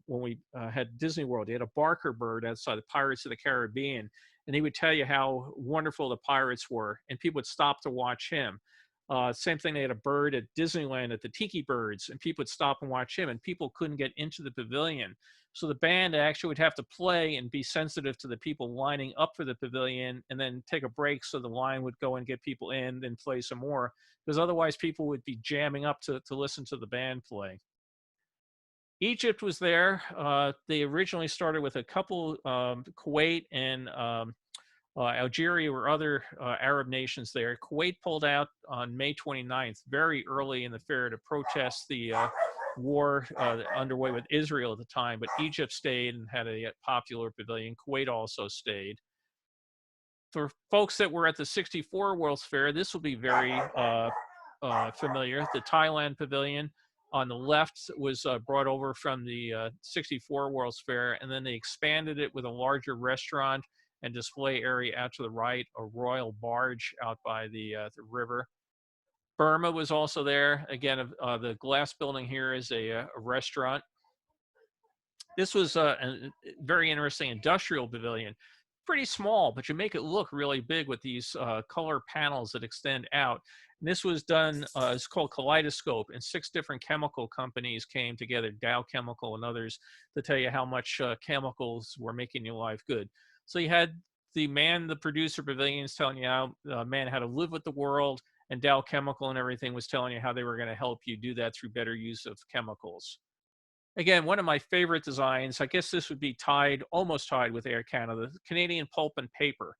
when we had Disney World, they had a Barker bird outside the Pirates of the Caribbean, and he would tell you how wonderful the pirates were, and people would stop to watch him. Same thing, they had a bird at Disneyland at the Tiki Birds, and people would stop and watch him, and people couldn't get into the pavilion. So the band actually would have to play and be sensitive to the people lining up for the pavilion, and then take a break so the line would go and get people in, then play some more, because otherwise people would be jamming up to listen to the band play. Egypt was there. They originally started with a couple, Kuwait and Algeria or other Arab nations there. Kuwait pulled out on May 29th, very early in the fair, to protest the war underway with Israel at the time, but Egypt stayed and had a popular pavilion. Kuwait also stayed. For folks that were at the 64 World's Fair, this will be very familiar. The Thailand Pavilion on the left was brought over from the 64 World's Fair, and then they expanded it with a larger restaurant and display area out to the right, a royal barge out by the river. Burma was also there. Again, the glass building here is a restaurant. This was a very interesting industrial pavilion. Pretty small, but you make it look really big with these color panels that extend out. And this was done, it's called Kaleidoscope, and 6 different chemical companies came together, Dow Chemical and others, to tell you how much chemicals were making your life good. So you had the producer pavilions telling you how how to live with the world, and Dow Chemical and everything was telling you how they were going to help you do that through better use of chemicals. Again, one of my favorite designs, I guess this would be almost tied with Air Canada, Canadian pulp and paper.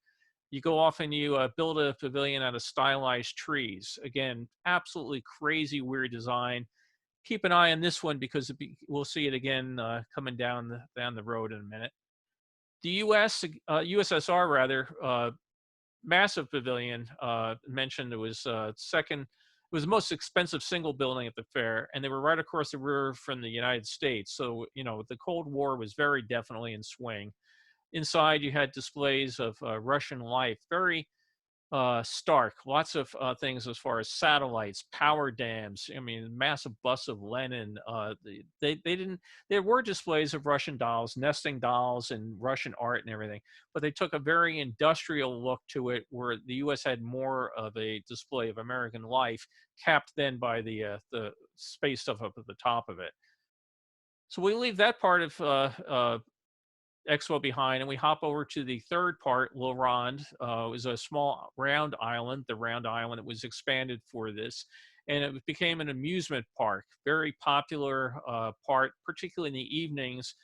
You go off and you build a pavilion out of stylized trees. Again, absolutely crazy, weird design. Keep an eye on this one because we'll see it again coming down the road in a minute. The USSR rather, massive pavilion, mentioned it was second. It was the most expensive single building at the fair, and they were right across the river from the United States. So, the Cold War was very definitely in swing. Inside, you had displays of Russian life, very stark. Lots of things as far as satellites, power dams. I mean, massive bust of Lenin. They didn't. There were displays of Russian dolls, nesting dolls, and Russian art and everything. But they took a very industrial look to it, where the U.S. had more of a display of American life, capped then by the space stuff up at the top of it. So we leave that part of Expo behind, and we hop over to the third part, Le Ronde. It was a small round island, the round island that was expanded for this, and it became an amusement park, very popular part, particularly in the evenings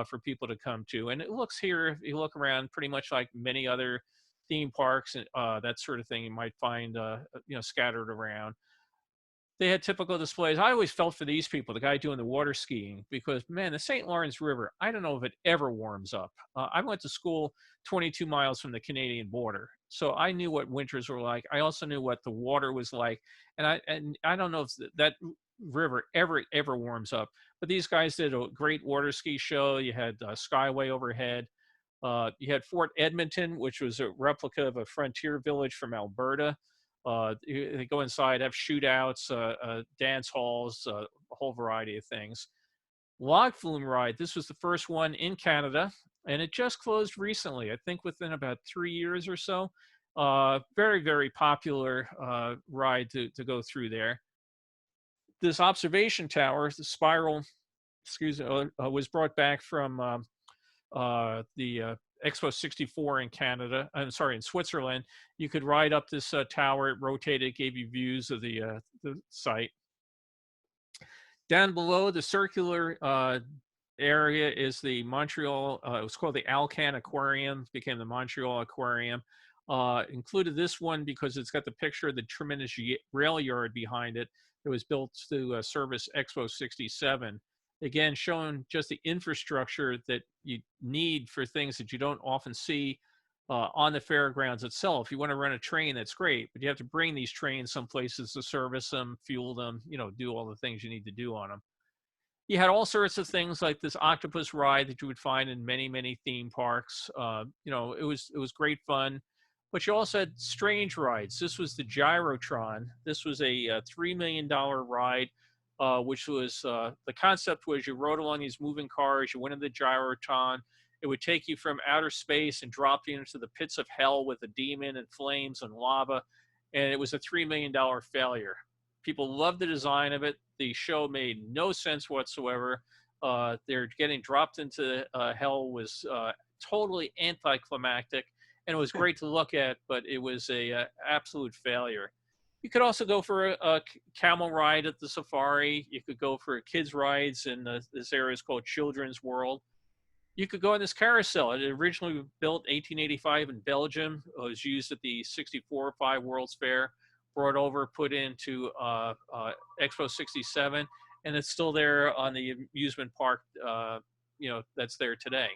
for people to come to. And it looks here, if you look around, pretty much like many other theme parks and that sort of thing you might find scattered around. They had typical displays. I always felt for these people, the guy doing the water skiing, because man, the St. Lawrence River, I don't know if it ever warms up. I went to school 22 miles from the Canadian border, so I knew what winters were like. I also knew what the water was like, and I don't know if that river ever warms up. But these guys did a great water ski show. You had Skyway overhead. You had Fort Edmonton, which was a replica of a frontier village from Alberta. They go inside, have shootouts, dance halls, a whole variety of things. Log flume ride. This was the first one in Canada, and it just closed recently. I think within about 3 years or so. Very, very popular ride to go through there. This observation tower, the spiral, was brought back from the Expo 64 in Canada. I'm sorry, in Switzerland. You could ride up this tower. It rotated, gave you views of the site. Down below, the circular area is the Montreal. It was called the Alcan Aquarium. Became the Montreal Aquarium. Included this one because it's got the picture of the tremendous rail yard behind it. It was built to service Expo 67. Again, showing just the infrastructure that you need for things that you don't often see on the fairgrounds itself. You want to run a train, that's great, but you have to bring these trains some places to service them, fuel them, do all the things you need to do on them. You had all sorts of things like this octopus ride that you would find in many, many theme parks. It was great fun. But you also had strange rides. This was the Gyrotron. This was a $3 million ride, which was the concept was you rode along these moving cars, you went in the Gyrotron. It would take you from outer space and drop you into the pits of hell with a demon and flames and lava. And it was a $3 million failure. People loved the design of it. The show made no sense whatsoever. They're getting dropped into hell was totally anticlimactic, and it was great to look at, but it was a absolute failure. You could also go for a camel ride at the safari. You could go for kids rides in this area is called Children's World. You could go on this carousel. It originally built 1885 in Belgium. It was used at the 64 World's Fair, brought over, put into Expo 67, and it's still there on the amusement park, that's there today.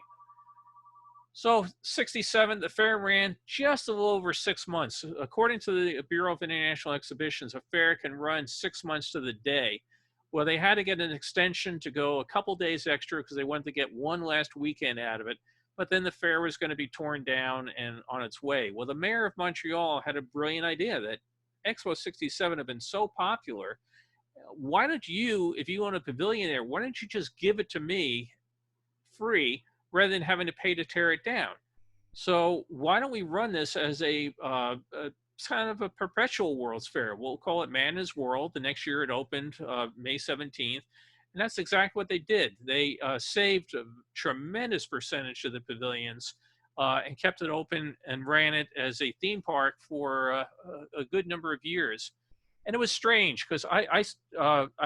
So 67, the fair ran just a little over 6 months. According to the Bureau of International Exhibitions, a fair can run 6 months to the day. Well, they had to get an extension to go a couple days extra because they wanted to get one last weekend out of it. But then the fair was going to be torn down and on its way. Well, the mayor of Montreal had a brilliant idea that Expo 67 had been so popular. Why don't you, if you own a pavilion there, why don't you just give it to me free rather than having to pay to tear it down? So why don't we run this as a kind of a perpetual World's Fair? We'll call it Manna's World. The next year it opened May 17th. And that's exactly what they did. They saved a tremendous percentage of the pavilions and kept it open and ran it as a theme park for a good number of years. And it was strange because I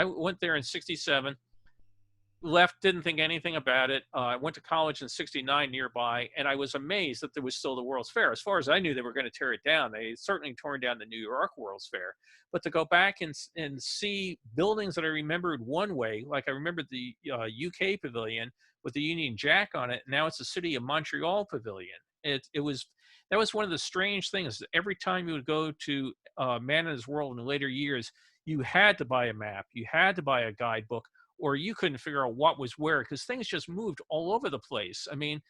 went there in 67, left, didn't think anything about it. I went to college in 69 nearby, and I was amazed that there was still the World's Fair. As far as I knew, they were going to tear it down. They certainly torn down the New York World's Fair. But to go back and see buildings that I remembered one way, like I remembered the UK pavilion with the Union Jack on it, now it's the City of Montreal pavilion. That was one of the strange things. Every time you would go to Manna's World in the later years, you had to buy a map, you had to buy a guidebook, or you couldn't figure out what was where because things just moved all over the place. I mean,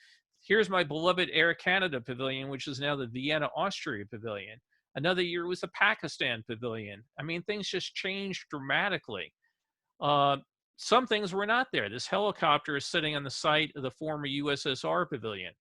here's my beloved Air Canada pavilion, which is now the Vienna, Austria pavilion. Another year it was the Pakistan pavilion. I mean, things just changed dramatically. Some things were not there. This helicopter is sitting on the site of the former USSR pavilion.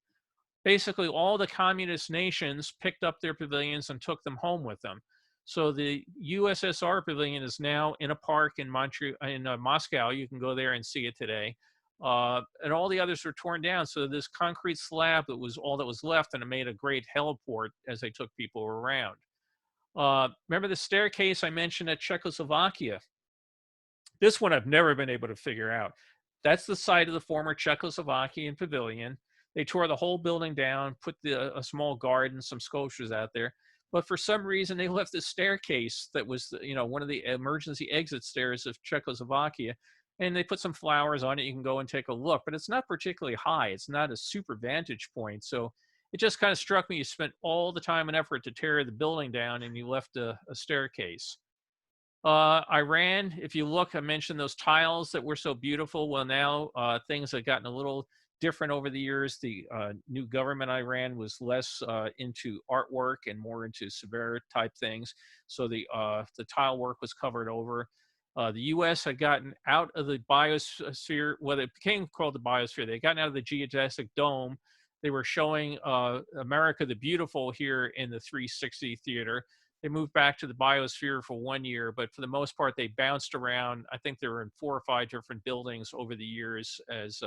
Basically, all the communist nations picked up their pavilions and took them home with them. So the USSR pavilion is now in a park in Moscow. You can go there and see it today. And all the others were torn down. So this concrete slab that was all that was left, and it made a great heliport as they took people around. Remember the staircase I mentioned at Czechoslovakia? This one I've never been able to figure out. That's the site of the former Czechoslovakian pavilion. They tore the whole building down, put a small garden, some sculptures out there. But for some reason, they left this staircase that was, one of the emergency exit stairs of Czechoslovakia, and they put some flowers on it. You can go and take a look, but it's not particularly high. It's not a super vantage point. So it just kind of struck me. You spent all the time and effort to tear the building down, and you left a staircase. Iran, if you look, I mentioned those tiles that were so beautiful. Well, now things have gotten a little different over the years. The new government in Iran was less into artwork and more into severe type things. So the tile work was covered over. The U.S. had gotten out of the biosphere. Well, it became called the biosphere. They had gotten out of the geodesic dome. They were showing America the Beautiful here in the 360 theater. They moved back to the biosphere for 1 year, but for the most part, they bounced around. I think they were in 4 or 5 different buildings over the years as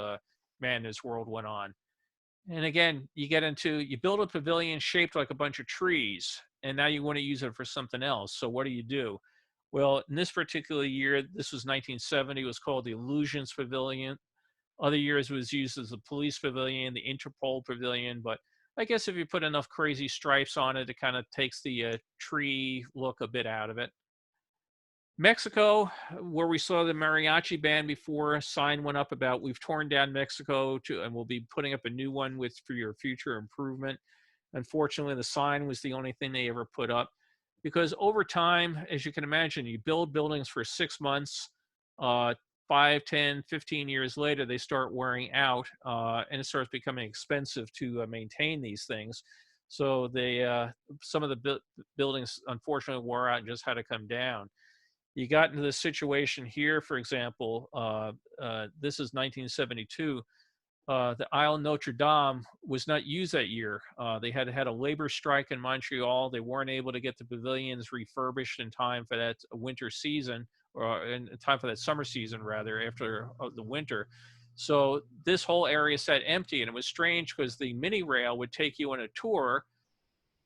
Manna's World went on. And again, you build a pavilion shaped like a bunch of trees, and now you want to use it for something else. So what do? Well, in this particular year, this was 1970, it was called the Illusions Pavilion. Other years it was used as the Police Pavilion, the Interpol Pavilion, but I guess if you put enough crazy stripes on it, it kind of takes the tree look a bit out of it. Mexico, where we saw the mariachi band before, a sign went up about we've torn down Mexico and we'll be putting up a new one for your future improvement. Unfortunately, the sign was the only thing they ever put up because over time, as you can imagine, you build buildings for 6 months, 5, 10, 15 years later, they start wearing out and it starts becoming expensive to maintain these things. So some of the buildings unfortunately wore out and just had to come down. You got into this situation here, for example, this is 1972. The Isle Notre Dame was not used that year. They had a labor strike in Montreal. They weren't able to get the pavilions refurbished in time for that winter season in time for that summer season, rather, after the winter. So this whole area sat empty, and it was strange because the mini rail would take you on a tour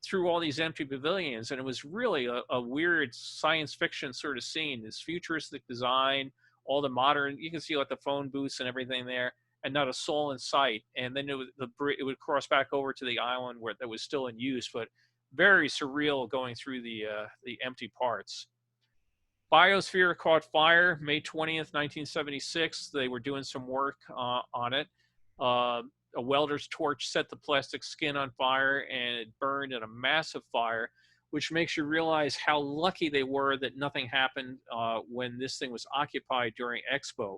through all these empty pavilions, and it was really a weird science fiction sort of scene. This futuristic design, all the modern, you can see like the phone booths and everything there, and not a soul in sight. And then it would cross back over to the island where that was still in use, but very surreal going through the empty parts. Biosphere caught fire May 20th, 1976. They were doing some work on it. A welder's torch set the plastic skin on fire, and it burned in a massive fire, which makes you realize how lucky they were that nothing happened when this thing was occupied during Expo.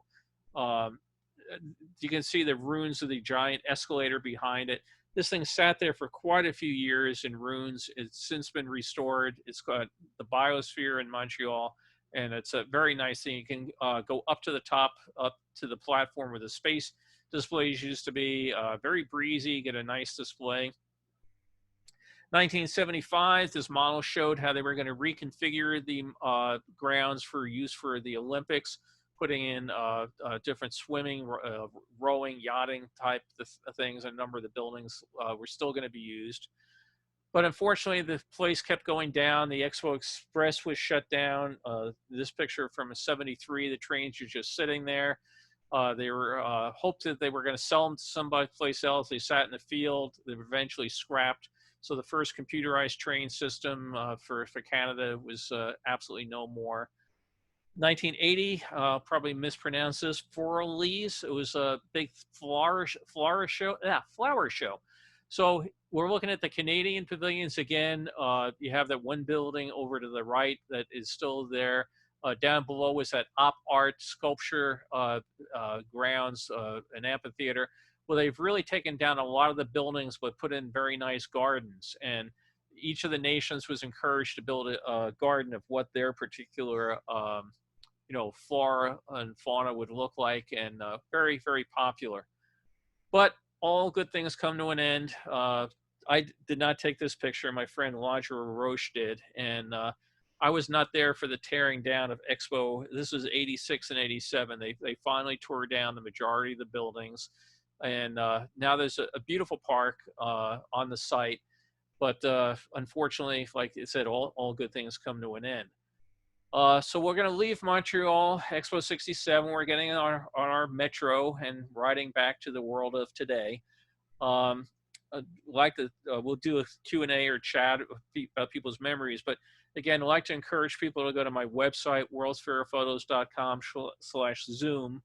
You can see the ruins of the giant escalator behind it. This thing sat there for quite a few years in ruins. It's since been restored. It's got the Biosphere in Montreal, and it's a very nice thing. You can go up to the top, up to the platform where the space displays used to be, very breezy, get a nice display. 1975, this model showed how they were going to reconfigure the grounds for use for the Olympics, putting in different swimming, rowing, yachting type things. A number of the buildings were still going to be used. But unfortunately, the place kept going down. The Expo Express was shut down. This picture from '73, the trains are just sitting there. They were hoped that they were going to sell them to somebody else. They sat in the field. They were eventually scrapped. So the first computerized train system for Canada was absolutely no more. 1980, probably mispronounced this, Floralise. It was a big flower show. Flower show. So we're looking at the Canadian pavilions again. You have that one building over to the right that is still there. Down below is that op art sculpture grounds, an amphitheater. Well, they've really taken down a lot of the buildings, but put in very nice gardens. And each of the nations was encouraged to build a garden of what their particular, flora and fauna would look like, and very, very popular. But all good things come to an end. I did not take this picture. My friend Roger Roche did. And I was not there for the tearing down of Expo. This was 86 and 87. They finally tore down the majority of the buildings. And now there's a beautiful park on the site. But unfortunately, like I said, all good things come to an end. So we're going to leave Montreal, Expo 67. We're getting on our metro and riding back to the world of today. We'll do a Q&A or chat about people's memories. But again, I'd like to encourage people to go to my website, worldsfairphotos.com/Zoom.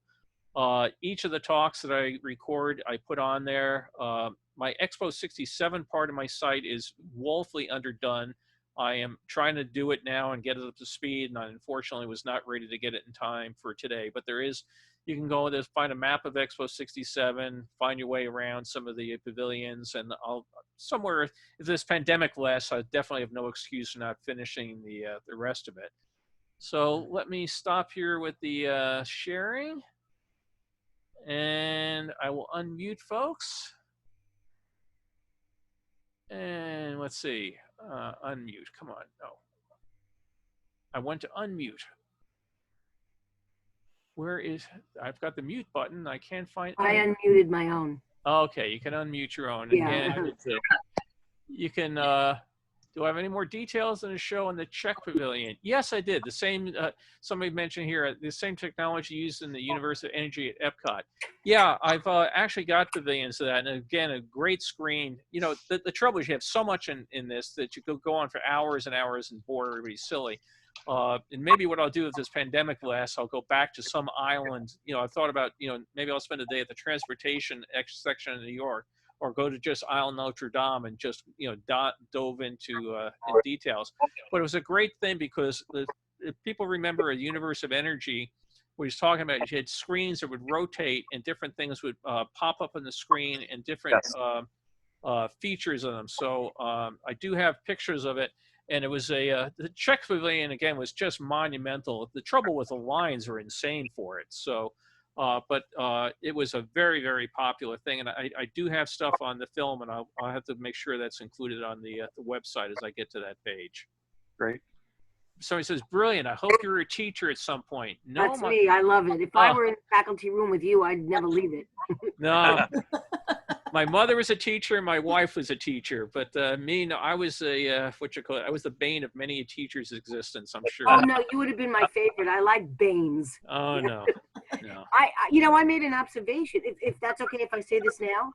Each of the talks that I record, I put on there. My Expo 67 part of my site is woefully underdone. I am trying to do it now and get it up to speed, and I unfortunately was not ready to get it in time for today. But you can go there, find a map of Expo 67, find your way around some of the pavilions, and if this pandemic lasts, I definitely have no excuse for not finishing the rest of it. So let me stop here with the sharing, and I will unmute folks. And let's see, unmute, come on, no. I went to unmute. I've got the mute button, I can't find. I unmuted my own. Okay, you can unmute your own. Yeah. Again, you can, do I have any more details on the show on the Czech Pavilion? Yes, I did. The same, somebody mentioned here, the same technology used in the Universe of Energy at Epcot. Yeah, I've actually got pavilions to that. And again, a great screen. You know, the trouble is you have so much in this that you could go on for hours and hours and bore everybody silly. And maybe what I'll do if this pandemic lasts, I'll go back to some island. You know, I thought about, maybe I'll spend a day at the transportation section of New York, or go to just Isle Notre Dame and just, dove into in details. But it was a great thing because if people remember a Universe of Energy, what he's talking about, you had screens that would rotate and different things would pop up on the screen and different features of them. So I do have pictures of it. And it was the Czech Pavilion, again, was just monumental. The trouble with the lines were insane for it. So, but it was a very, very popular thing. And I do have stuff on the film, and I'll have to make sure that's included on the website as I get to that page. Great. somebody says, brilliant. I hope you're a teacher at some point. No, That's me. I love it. If I were in the faculty room with you, I'd never leave it. no. My mother was a teacher and my wife was a teacher, but me, no, I was I was the bane of many a teacher's existence, I'm sure. Oh no, you would have been my favorite. I like Baines. Oh no, no. I made an observation. If that's okay, if I say this now,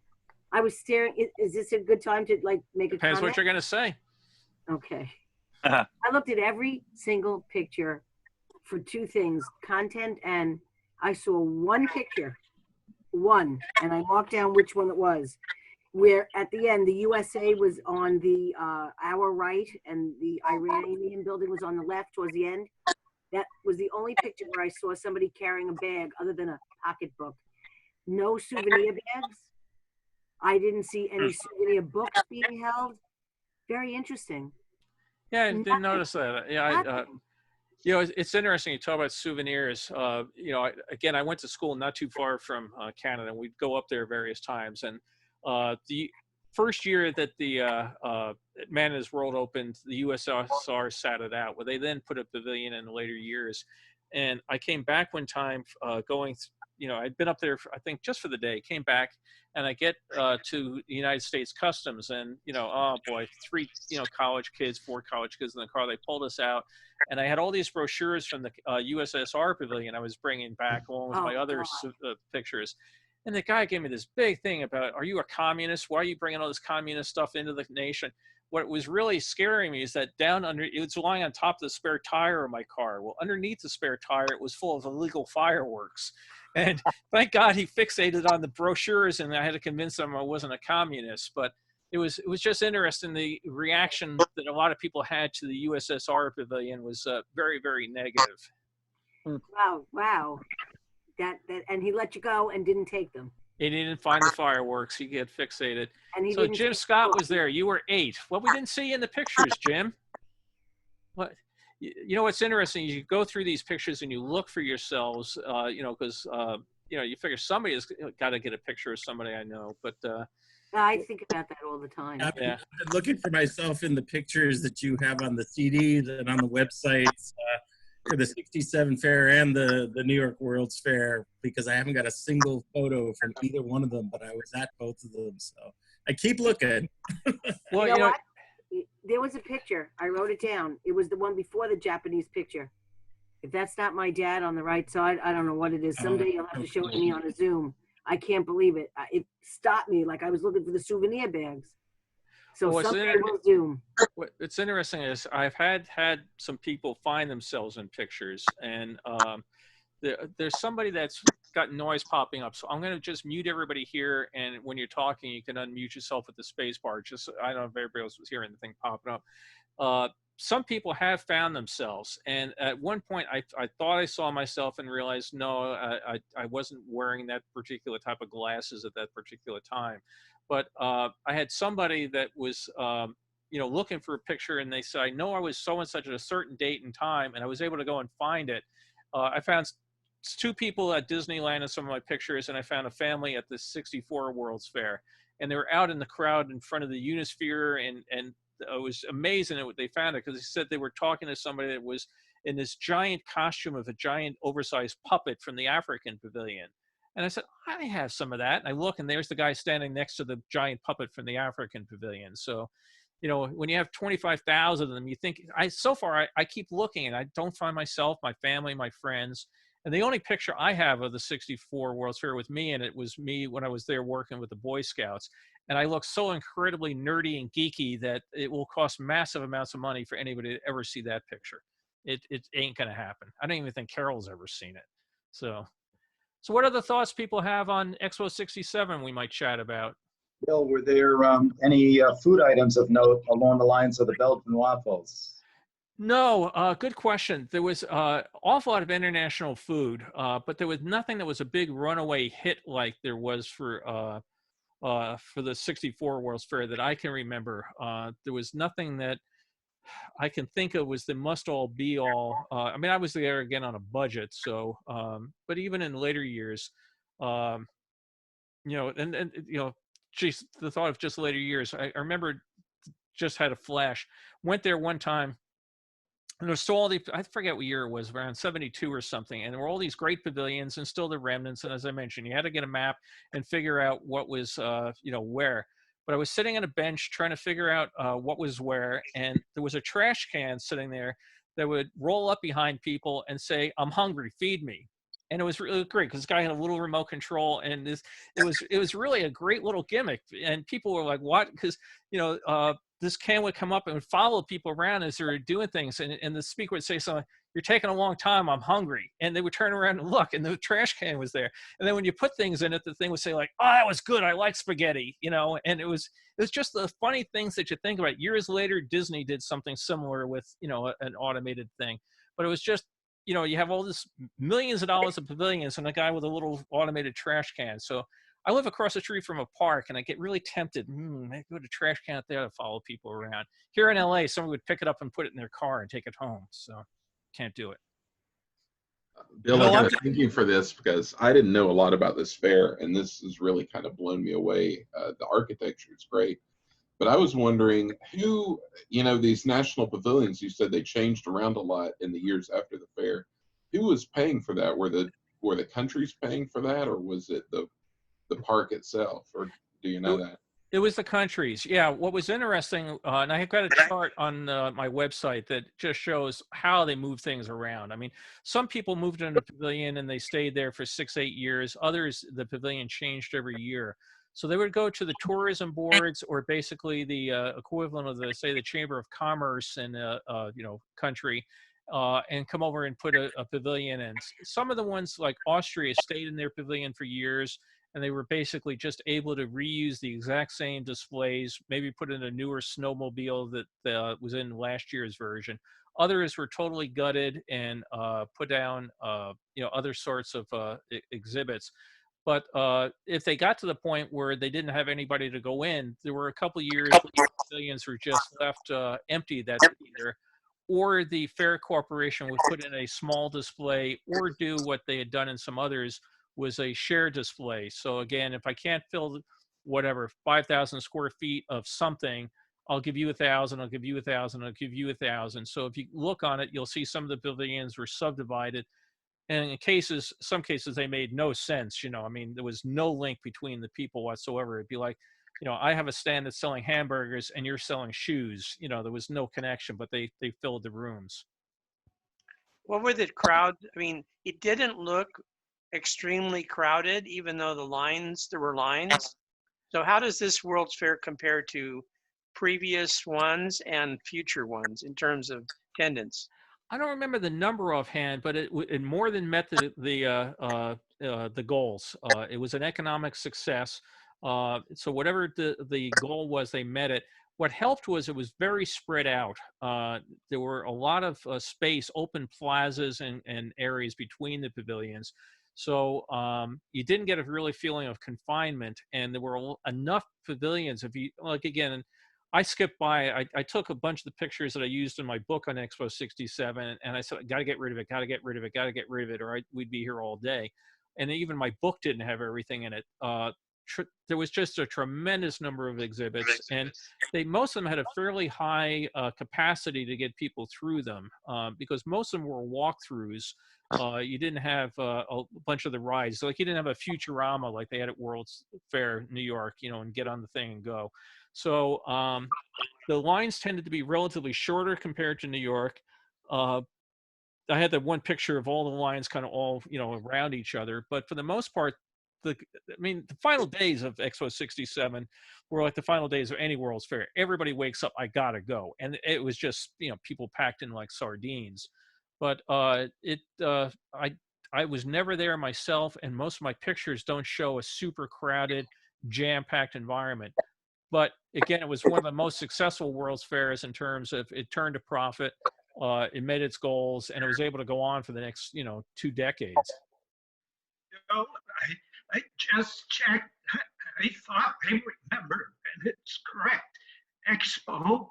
I was staring. Is this a good time to like make a Depends comment? what you're gonna say. Okay. I looked at every single picture for two things: content, and I saw one picture. One, and I marked down which one it was, where at the end the USA was on the our right and the Iranian building was on the left towards the end. That was the only picture where I saw somebody carrying a bag other than a pocketbook. No souvenir bags. I didn't see any souvenir books being held. Very interesting. Yeah, I didn't notice that. Yeah, it's interesting. You talk about souvenirs. Again, I went to school not too far from Canada, and we'd go up there various times. And the first year that the Manda's World opened, the USSR sat it out. Well, they then put a pavilion in the later years. And I came back one time I'd been up there, I think, just for the day, came back, and I get to the United States Customs, and, oh boy, four college kids in the car. They pulled us out, and I had all these brochures from the USSR pavilion I was bringing back along with my other pictures. And the guy gave me this big thing about, are you a communist? Why are you bringing all this communist stuff into the nation? What was really scaring me is that it was lying on top of the spare tire of my car. Well, underneath the spare tire, it was full of illegal fireworks. And thank God he fixated on the brochures, and I had to convince him I wasn't a communist. But it was just interesting. The reaction that a lot of people had to the USSR pavilion was very, very negative. Wow. That and he let you go and didn't take them. He didn't find the fireworks. He get fixated. And so Jim Scott was there. You were 8. Well, we didn't see you in the pictures, Jim. What? You know what's interesting is you go through these pictures and you look for yourselves, because you figure somebody has got to get a picture of somebody I know. But I think about that all the time. I've been looking for myself in the pictures that you have on the CDs and on the websites for the 67 Fair and the New York World's Fair, because I haven't got a single photo from either one of them, but I was at both of them. So I keep looking. Well, you know what? There was a picture. I wrote it down. It was the one before the Japanese picture. If that's not my dad on the right side, I don't know what it is. Someday you'll have to show it to me on a Zoom. I can't believe it. It stopped me like I was looking for the souvenir bags. So someday we'll Zoom. What's interesting is I've had some people find themselves in pictures, and there's somebody that's got noise popping up. So I'm going to just mute everybody here, and when you're talking, you can unmute yourself with the space bar. Just I don't know if everybody else was hearing the thing popping up. Some people have found themselves, and at one point I thought I saw myself and realized no, I wasn't wearing that particular type of glasses at that particular time. But I had somebody that was looking for a picture, and they said, I know I was so and such at a certain date and time, and I was able to go and find it. I found 2 people at Disneyland in some of my pictures, and I found a family at the 64 World's Fair, and they were out in the crowd in front of the Biosphere, and it was amazing that they found it, because they said they were talking to somebody that was in this giant costume of a giant oversized puppet from the African pavilion. And I said, I have some of that. And I look, and there's the guy standing next to the giant puppet from the African pavilion. So, when you have 25,000 of them, you think, so far I keep looking, and I don't find myself, my family, my friends. And the only picture I have of the 64 World's Fair with me, and it was me when I was there working with the Boy Scouts. And I look so incredibly nerdy and geeky that it will cost massive amounts of money for anybody to ever see that picture. It ain't going to happen. I don't even think Carol's ever seen it. So what other thoughts people have on Expo 67 we might chat about? Bill, were there any food items of note along the lines of the Belgian waffles? No, good question. There was an awful lot of international food, but there was nothing that was a big runaway hit like there was for the 64 World's Fair that I can remember. There was nothing that I can think of was the must-all be-all. I mean, I was there again on a budget, so but even in later years, geez, the thought of just later years, I remember just had a flash. Went there one time And there's still all the, I forget what year it was, around 72 or something. And there were all these great pavilions and still the remnants. And as I mentioned, you had to get a map and figure out what was, where. But I was sitting on a bench trying to figure out what was where. And there was a trash can sitting there that would roll up behind people and say, "I'm hungry, feed me." And it was really great because this guy had a little remote control, and it was really a great little gimmick. And people were like, "What?" Because this can would come up and would follow people around as they were doing things. And the speaker would say something, "You're taking a long time, I'm hungry." And they would turn around and look, and the trash can was there. And then when you put things in it, the thing would say like, "Oh, that was good. I like spaghetti," and it was just the funny things that you think about. Years later, Disney did something similar with, an automated thing, but it was just, you have all this millions of dollars of pavilions and a guy with a little automated trash can. So I live across the street from a park, and I get really tempted. Maybe put a trash can out there to follow people around. Here in LA, someone would pick it up and put it in their car and take it home. So can't do it. Bill, Well, I I'm got thinking for this because I didn't know a lot about this fair, and this has really kind of blown me away. The architecture is great, but I was wondering who, these national pavilions, you said they changed around a lot in the years after the fair. Who was paying for that? Were the countries paying for that, or was it the park itself, or do you know that? It was the countries. Yeah. What was interesting, and I have got a chart on my website that just shows how they move things around. I mean, some people moved into the pavilion and they stayed there for 6-8 years. Others, the pavilion changed every year. So they would go to the tourism boards, or basically the equivalent of the Chamber of Commerce in a country, and come over and put a pavilion in. Some of the ones like Austria stayed in their pavilion for years, and they were basically just able to reuse the exact same displays, maybe put in a newer snowmobile that was in last year's version. Others were totally gutted and put down, other sorts of exhibits. But if they got to the point where they didn't have anybody to go in, there were a couple of years where pavilions were just left empty that year, or the fair corporation would put in a small display or do what they had done in some others, was a share display. So again, if I can't fill 5,000 square feet of something, I'll give you 1,000, I'll give you 1,000, I'll give you 1,000. So if you look on it, you'll see some of the pavilions were subdivided. And in some cases, they made no sense. There was no link between the people whatsoever. It'd be like, I have a stand that's selling hamburgers and you're selling shoes. There was no connection, but they filled the rooms. What were the crowd? It didn't look extremely crowded, even though there were lines. So how does this World's Fair compare to previous ones and future ones in terms of attendance? I don't remember the number offhand, but it more than met the goals. It was an economic success. So whatever the goal was, they met it. What helped was it was very spread out. There were a lot of space, open plazas and areas between the pavilions. So you didn't get a really feeling of confinement, and there were enough pavilions. If you again, I skipped by. I took a bunch of the pictures that I used in my book on Expo 67, and I said, "Got to get rid of it. Got to get rid of it. Got to get rid of it, or we'd be here all day." And even my book didn't have everything in it. There was just a tremendous number of exhibits, and most of them had a fairly high capacity to get people through them, because most of them were walkthroughs. You didn't have a bunch of the rides. Like you didn't have a Futurama like they had at World's Fair New York, and get on the thing and go. So the lines tended to be relatively shorter compared to New York. I had that one picture of all the lines kind of all, around each other. But for the most part, the final days of Expo 67 were like the final days of any World's Fair. Everybody wakes up, I gotta go. And it was just, people packed in like sardines. But I was never there myself, and most of my pictures don't show a super crowded, jam-packed environment. But again, it was one of the most successful World's Fairs in terms of it turned a profit, it met its goals, and it was able to go on for the next, 2 decades. I just checked. I thought I remembered, and it's correct. Expo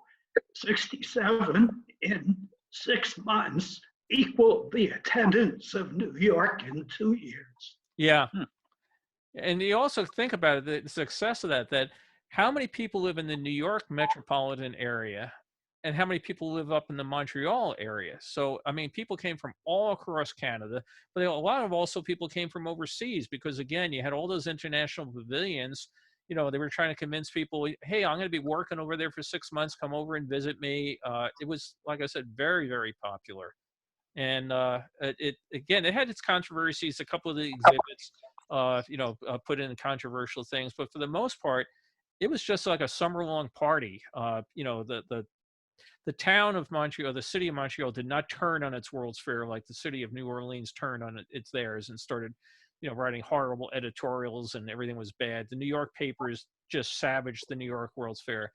67 in 6 months equaled the attendance of New York in 2 years. Yeah. And you also think about it, the success of that how many people live in the New York metropolitan area and how many people live up in the Montreal area. So, I mean, people came from all across Canada, but a lot of also people came from overseas because, again, you had all those international pavilions. You know, they were trying to convince people, hey, I'm going to be working over there for 6 months. Come over and visit me. It was, like I said, very, very popular. And again, it had its controversies. A couple of the exhibits, put in controversial things, but for the most part, it was just like a summer-long party. The town of Montreal, the city of Montreal, did not turn on its World's Fair like the city of New Orleans turned on its theirs and started, writing horrible editorials and everything was bad. The New York papers just savaged the New York World's Fair.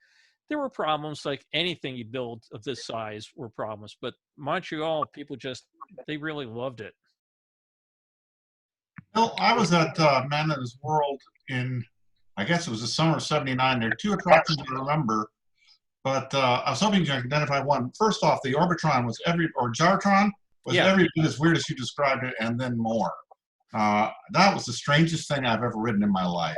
There were problems, like anything you build of this size were problems, but Montreal, people they really loved it. Well, I was at Mana's World in, I guess it was the summer of '79. There are two attractions I remember, but I was hoping you could identify one. First off, the Orbitron was Gyrotron was every bit as weird as you described it, and then more. That was the strangest thing I've ever ridden in my life.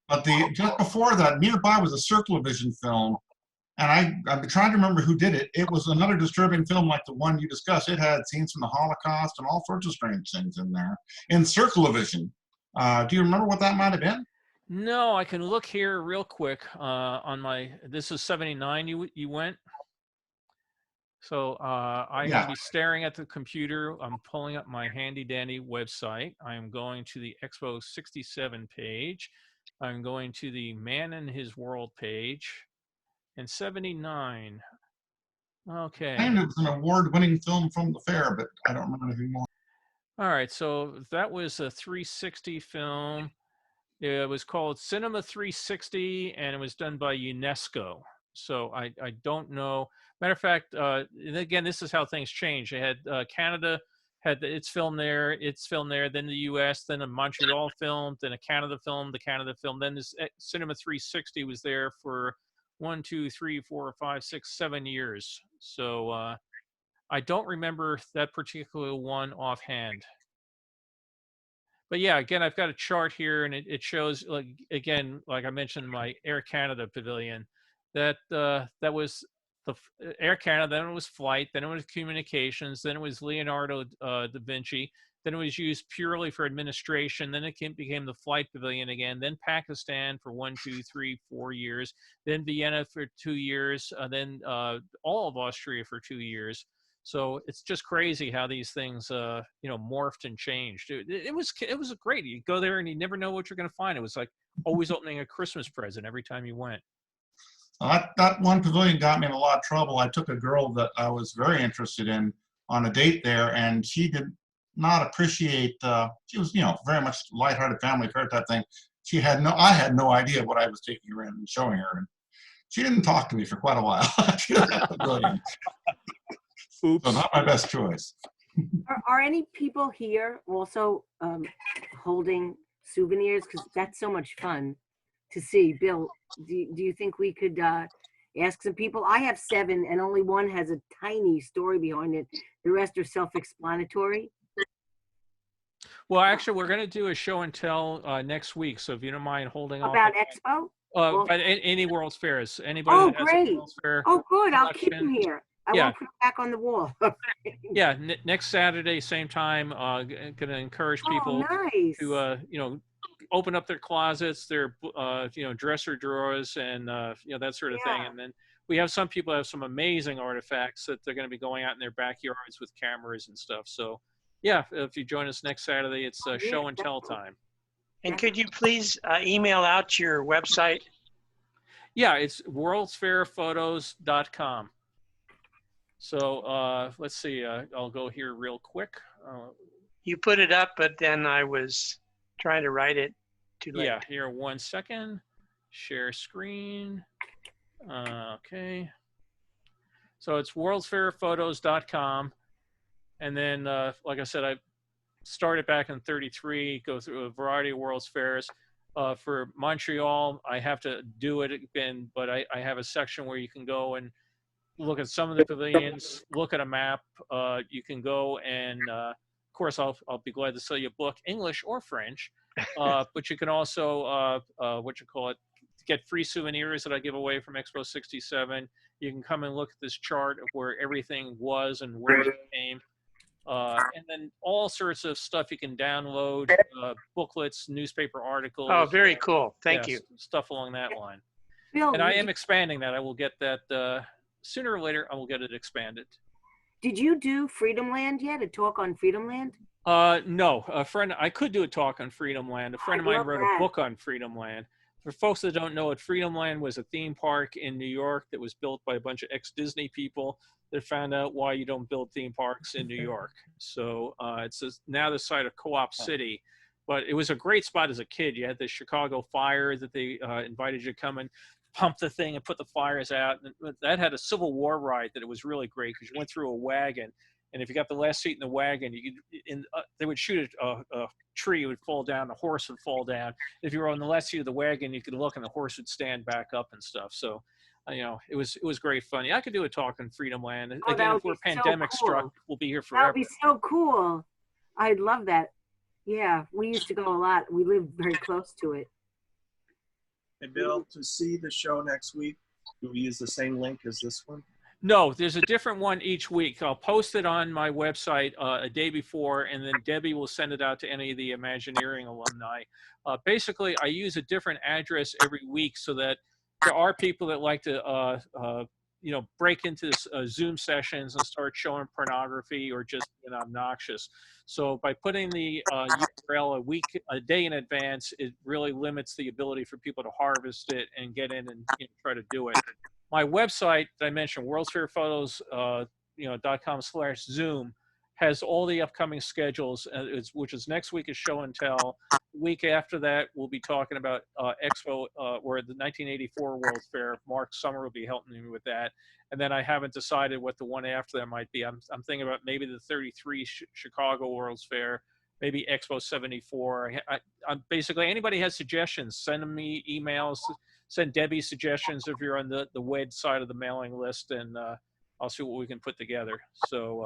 But just before that, nearby was a Circle Vision film, and I'm trying to remember who did it. It was another disturbing film like the one you discussed. It had scenes from the Holocaust and all sorts of strange things in there. In Circle Vision, do you remember what that might have been? No, I can look here real quick on my. This is '79. You went. So I'm going to be staring at the computer. I'm pulling up my handy dandy website. I'm going to the Expo 67 page. I'm going to the Man in His World page. And '79. Okay. And it was an award-winning film from the fair, but I don't remember anything more. All right. So that was a 360 film. It was called Cinema 360, and it was done by UNESCO. So I don't know. Matter of fact, and again, this is how things change. They had Canada had its film there, then the U.S., then a Montreal film, then a Canada film, the Canada film. Then this Cinema 360 was there for 1, 2, 3, 4, 5, 6, 7 years. So I don't remember that particular one offhand. But yeah, again, I've got a chart here, and it shows, like, again, like I mentioned, my Air Canada pavilion. That was the Air Canada. Then it was flight. Then it was communications. Then it was Leonardo da Vinci. Then it was used purely for administration. Then it became the flight pavilion again. Then Pakistan for 1, 2, 3, 4 years. Then Vienna for 2 years. Then all of Austria for 2 years. So it's just crazy how these things, morphed and changed. It was great. You go there and you never know what you're going to find. It was like always opening a Christmas present every time you went. That one pavilion got me in a lot of trouble. I took a girl that I was very interested in on a date there, and she did not appreciate. She was, very much lighthearted family affair type thing. I had no idea what I was taking her in and showing her, and she didn't talk to me for quite a while. Oops. So not my best choice. Are any people here also holding souvenirs? Because that's so much fun to see. Bill, do you think we could ask some people? I have 7, and only one has a tiny story behind it. The rest are self-explanatory. Well, actually, we're going to do a show and tell next week. So if you don't mind holding on. About Expo? But any World's Fairs. Anybody that has great. a World's Fair. Oh, good. I'll keep them here. I won't put it back on the wall. Yeah, next Saturday, same time. Going to encourage people to, open up their closets, their, dresser drawers, and that sort of thing. And then we have some people have some amazing artifacts that they're going to be going out in their backyards with cameras and stuff. So, yeah, if you join us next Saturday, it's show and tell time. And could you please email out your website? Yeah, it's worldsfairphotos.com. So let's see. I'll go here real quick. You put it up, but then I was trying to write it too late. Yeah, here, 1 second. Share screen. Okay. So it's worldsfairphotos.com. And then, like I said, I started back in '33, go through a variety of World's Fairs. For Montreal, I have to do it again, but I have a section where you can go and look at some of the pavilions, look at a map. You can go and, of course, I'll be glad to sell you a book, English or French. But you can also, get free souvenirs that I give away from Expo 67. You can come and look at this chart of where everything was and where it came. And then all sorts of stuff you can download, booklets, newspaper articles. Oh, very cool. Thank you. Stuff along that line. Bill, And I am expanding that. I will get that sooner or later. I will get it expanded. did you do Freedom Land yet? A talk on Freedom Land? No, I could do a talk on Freedom Land. A friend of mine wrote a book on Freedom Land. For folks that don't know it, Freedom Land was a theme park in New York that was built by a bunch of ex-Disney people that found out why you don't build theme parks in New York. So it's now the site of Co-op City. But it was a great spot as a kid. You had the Chicago fire that they invited you to come and pump the thing and put the fires out. And that had a Civil War ride that it was really great because you went through a wagon. And if you got the last seat in the wagon, you could, they would shoot a tree, it would fall down, the horse would fall down. If you were on the last seat of the wagon, you could look and the horse would stand back up and stuff. So, you know, it was great fun. Yeah, I could do a talk on Freedom Land. Oh, again, if we're pandemic struck, we'll be here forever. That would be so cool. I'd love that. Yeah, we used to go a lot. We lived very close to it. Hey, Bill, to see the show next week, do we use the same link as this one? No, there's a different one each week. I'll post it on my website a day before, and then Debbie will send it out to any of the Imagineering alumni. Basically, I use a different address every week so that there are people that like to, you know, break into Zoom sessions and start showing pornography or just being obnoxious. So by putting the URL a day in advance, it really limits the ability for people to harvest it and get in and try to do it. My website that I mentioned, World's Fair Photos, .com/Zoom, has all the upcoming schedules, which is next week is show and tell. The week after that, we'll be talking about Expo, or the 1984 World's Fair. Mark Summer will be helping me with that. And then I haven't decided what the one after that might be. I'm thinking about maybe the 33 Chicago World's Fair, maybe Expo 74. I'm basically, anybody has suggestions, send me emails. Send Debbie suggestions if you're on the WED side of the mailing list, and I'll see what we can put together. So,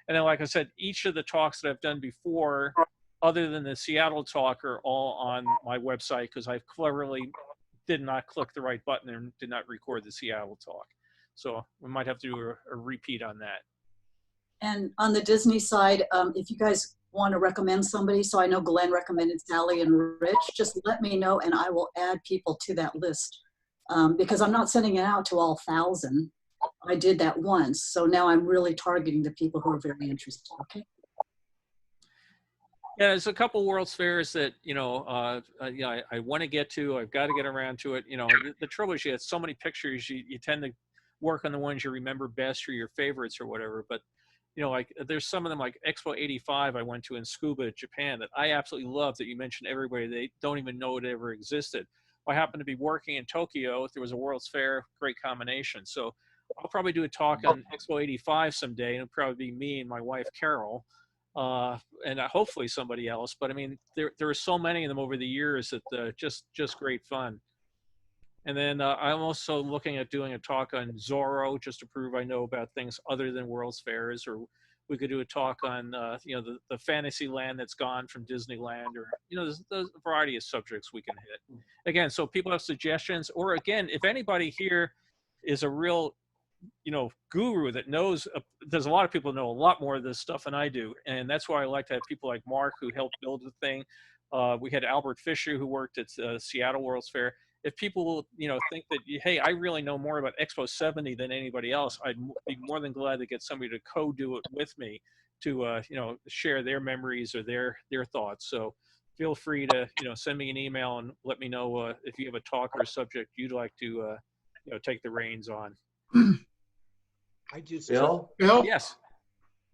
and then, like I said, each of the talks that I've done before, other than the Seattle talk, are all on my website because I cleverly did not click the right button and did not record the Seattle talk. So we might have to do a repeat on that. And on the Disney side, if you guys want to recommend somebody, so I know Glenn recommended Sally and Rich, just let me know and I will add people to that list, because I'm not sending it out to all 1,000. I did that once, so now I'm really targeting the people who are very interested. Okay. Yeah, there's a couple World's Fairs that I want to get to. I've got to get around to it. You know, the trouble is you have so many pictures. You tend to work on the ones you remember best or your favorites or whatever. But you know, like there's some of them like Expo 85 I went to in Tsukuba, Japan, that I absolutely love that you mentioned everybody. They don't even know it ever existed. I happened to be working in Tokyo. There was a World's Fair, great combination. So I'll probably do a talk on Expo 85 someday, and it'll probably be me and my wife, Carol, and hopefully somebody else. But I mean, there are so many of them over the years that just great fun. And then I'm also looking at doing a talk on Zorro, just to prove I know about things other than World's Fairs. Or we could do a talk on, the fantasy land that's gone from Disneyland, or, there's a variety of subjects we can hit. Again, so people have suggestions, or again, if anybody here is a real, guru that knows, there's a lot of people know a lot more of this stuff than I do. And that's why I like to have people like Mark who helped build the thing. We had Albert Fisher who worked at Seattle World's Fair. If people, think that, hey, I really know more about Expo 70 than anybody else, I'd be more than glad to get somebody to co-do it with me to, share their memories or their thoughts. So feel free to, send me an email and let me know if you have a talk or a subject you'd like to, take the reins on. Bill? Yes.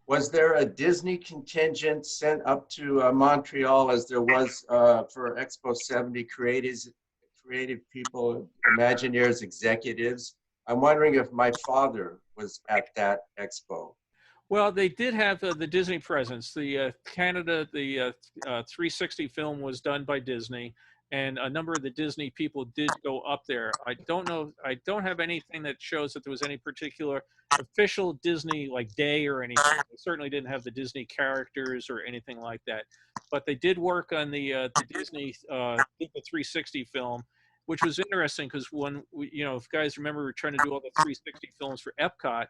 Was there a Disney contingent sent up to Montreal as there was for Expo 70 creative people, Imagineers, executives? I'm wondering if my father was at that expo. Well, they did have the Disney presence. The Canada, the 360 film was done by Disney, and a number of the Disney people did go up there. I don't know, I don't have anything that shows that there was any particular official Disney like day or anything. They certainly didn't have the Disney characters or anything like that. But they did work on the Disney the 360 film. which was interesting because when we, you know, if you guys remember, we were trying to do all the 360 films for Epcot.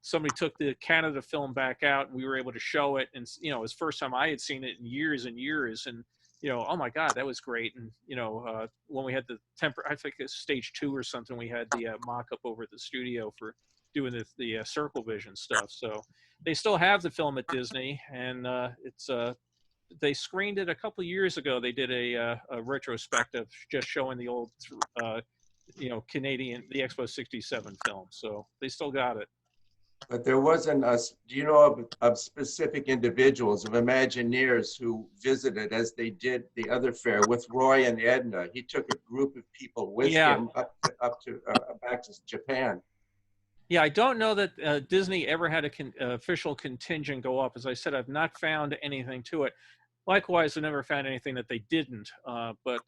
Somebody took the Canada film back out, and we were able to show it. And you know, it was the first time I had seen it in years and years. And you know, oh my God, that was great. And you know, when we had the I think it's stage 2 or something, we had the mock-up over at the studio for doing the Circle Vision stuff. So they still have the film at Disney, and it's they screened it a couple of years ago. They did a retrospective just showing the old, you know, the Expo 67 film. So they still got it. But there wasn't do you know of specific individuals, of Imagineers who visited as they did the other fair with Roy and Edna? He took a group of people with him back to Japan. Yeah, I don't know that Disney ever had an official contingent go up. As I said, I've not found anything to it. Likewise, I never found anything that they didn't. But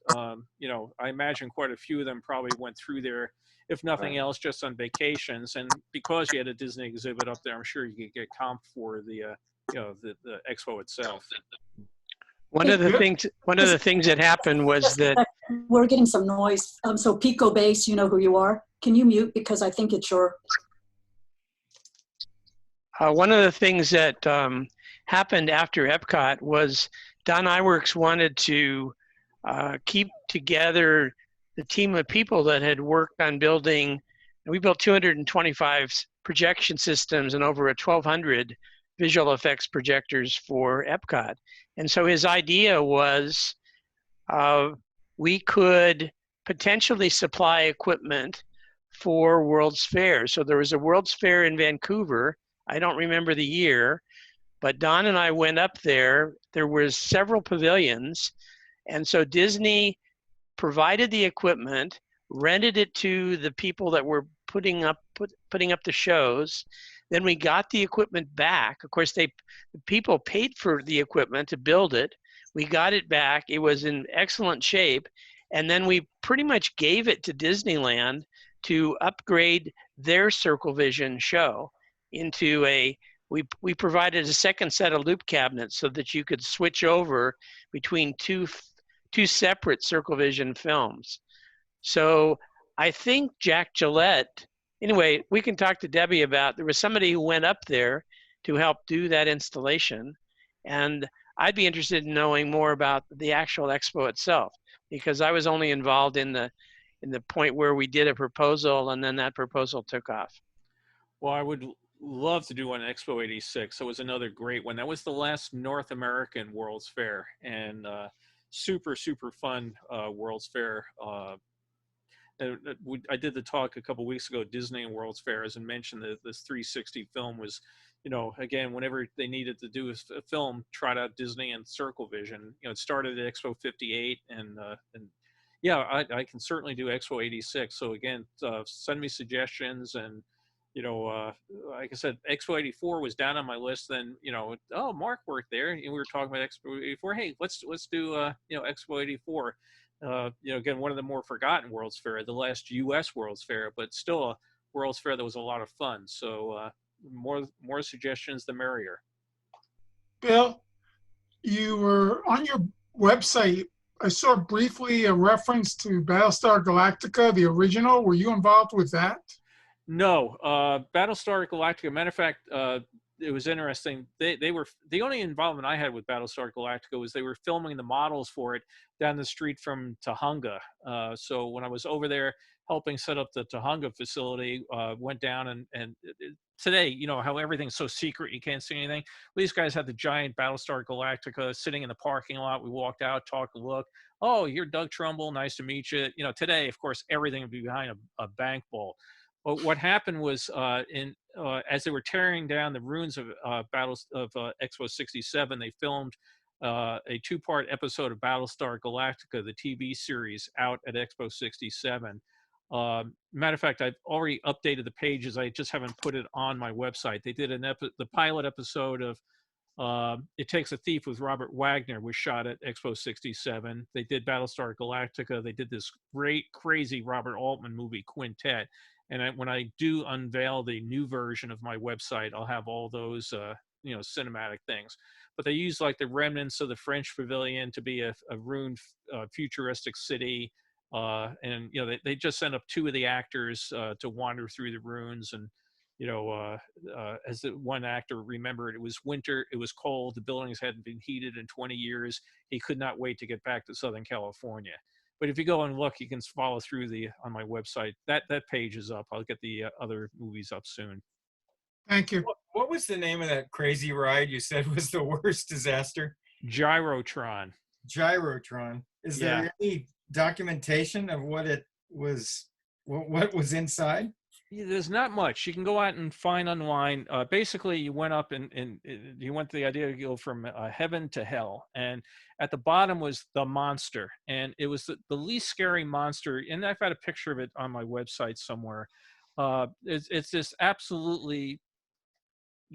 you know, I imagine quite a few of them probably went through there, if nothing else, just on vacations. And because you had a Disney exhibit up there, I'm sure you could get comp for the you know, the expo itself. One of the things that happened was that we're getting some noise. So Pico Base, you know who you are. Can you mute, because I think it's your. One of the things that happened after Epcot was Don Iwerks wanted to keep together the team of people that had worked on building. We built 225 projection systems and over 1,200 visual effects projectors for Epcot. And so his idea was we could potentially supply equipment for World's Fair. So there was a World's Fair in Vancouver. I don't remember the year, but Don and I went up there. There were several pavilions. And so Disney provided the equipment, rented it to the people that were putting up the shows. Then we got the equipment back. Of course, the people paid for the equipment to build it. We got it back. It was in excellent shape. And then we pretty much gave it to Disneyland to upgrade their Circle Vision show into we provided a second set of loop cabinets so that you could switch over between two separate Circle Vision films. So I think Jack Gillette, anyway, we can talk to Debbie about, there was somebody who went up there to help do that installation. And I'd be interested in knowing more about the actual expo itself, because I was only involved in the point where we did a proposal and then that proposal took off. Well, I would love to do one at Expo 86. It was another great one. That was the last North American World's Fair, and super fun World's Fair. I did the talk a couple weeks ago, Disney and World's Fair, as I mentioned, this 360 film was, you know, again, whenever they needed to do a film, tried out Disney and Circle Vision. You know, it started at Expo 58, and yeah, I can certainly do Expo 86. So again, send me suggestions. And you know, like I said, Expo 84 was down on my list. Then, you know, oh, Mark worked there, and we were talking about Expo 84. Hey, let's do you know, Expo 84. You know, again, one of the more forgotten World's Fair, the last U.S. World's Fair, but still a World's Fair that was a lot of fun. So more suggestions, the merrier. Bill, you were on your website. I saw briefly a reference to Battlestar Galactica, the original. Were you involved with that? No, Battlestar Galactica. Matter of fact, it was interesting. They were the only involvement I had with Battlestar Galactica was they were filming the models for it down the street from Tahunga. So when I was over there helping set up the Tahunga facility, went down and today, you know how everything's so secret, you can't see anything. Well, these guys had the giant Battlestar Galactica sitting in the parking lot. We walked out, talked a look. Oh, you're Doug Trumbull. Nice to meet you. You know, today, of course, everything would be behind a bank vault. But what happened was, as they were tearing down the ruins of Expo 67, they filmed a 2-part episode of Battlestar Galactica, the TV series, out at Expo 67. Matter of fact, I've already updated the pages. I just haven't put it on my website. They did the pilot episode of It Takes a Thief with Robert Wagner was shot at Expo 67. They did Battlestar Galactica. They did this great, crazy Robert Altman movie, Quintet. And when I do unveil the new version of my website, I'll have all those, you know, cinematic things. But they use like the remnants of the French pavilion to be a ruined futuristic city. And you know, they just sent up 2 of the actors to wander through the ruins. And you know, as the one actor remembered, it was winter, it was cold, the buildings hadn't been heated in 20 years. He could not wait to get back to Southern California. But if you go and look, you can follow through on my website. That page is up. I'll get the other movies up soon. Thank you. What was the name of that crazy ride you said was the worst disaster? Gyrotron. Gyrotron. Is there any documentation of what it was, what was inside? There's not much. You can go out and find online. Basically, you went up and you went to the idea to go from heaven to hell. And at the bottom was the monster. And it was the least scary monster. And I've got a picture of it on my website somewhere. It's this absolutely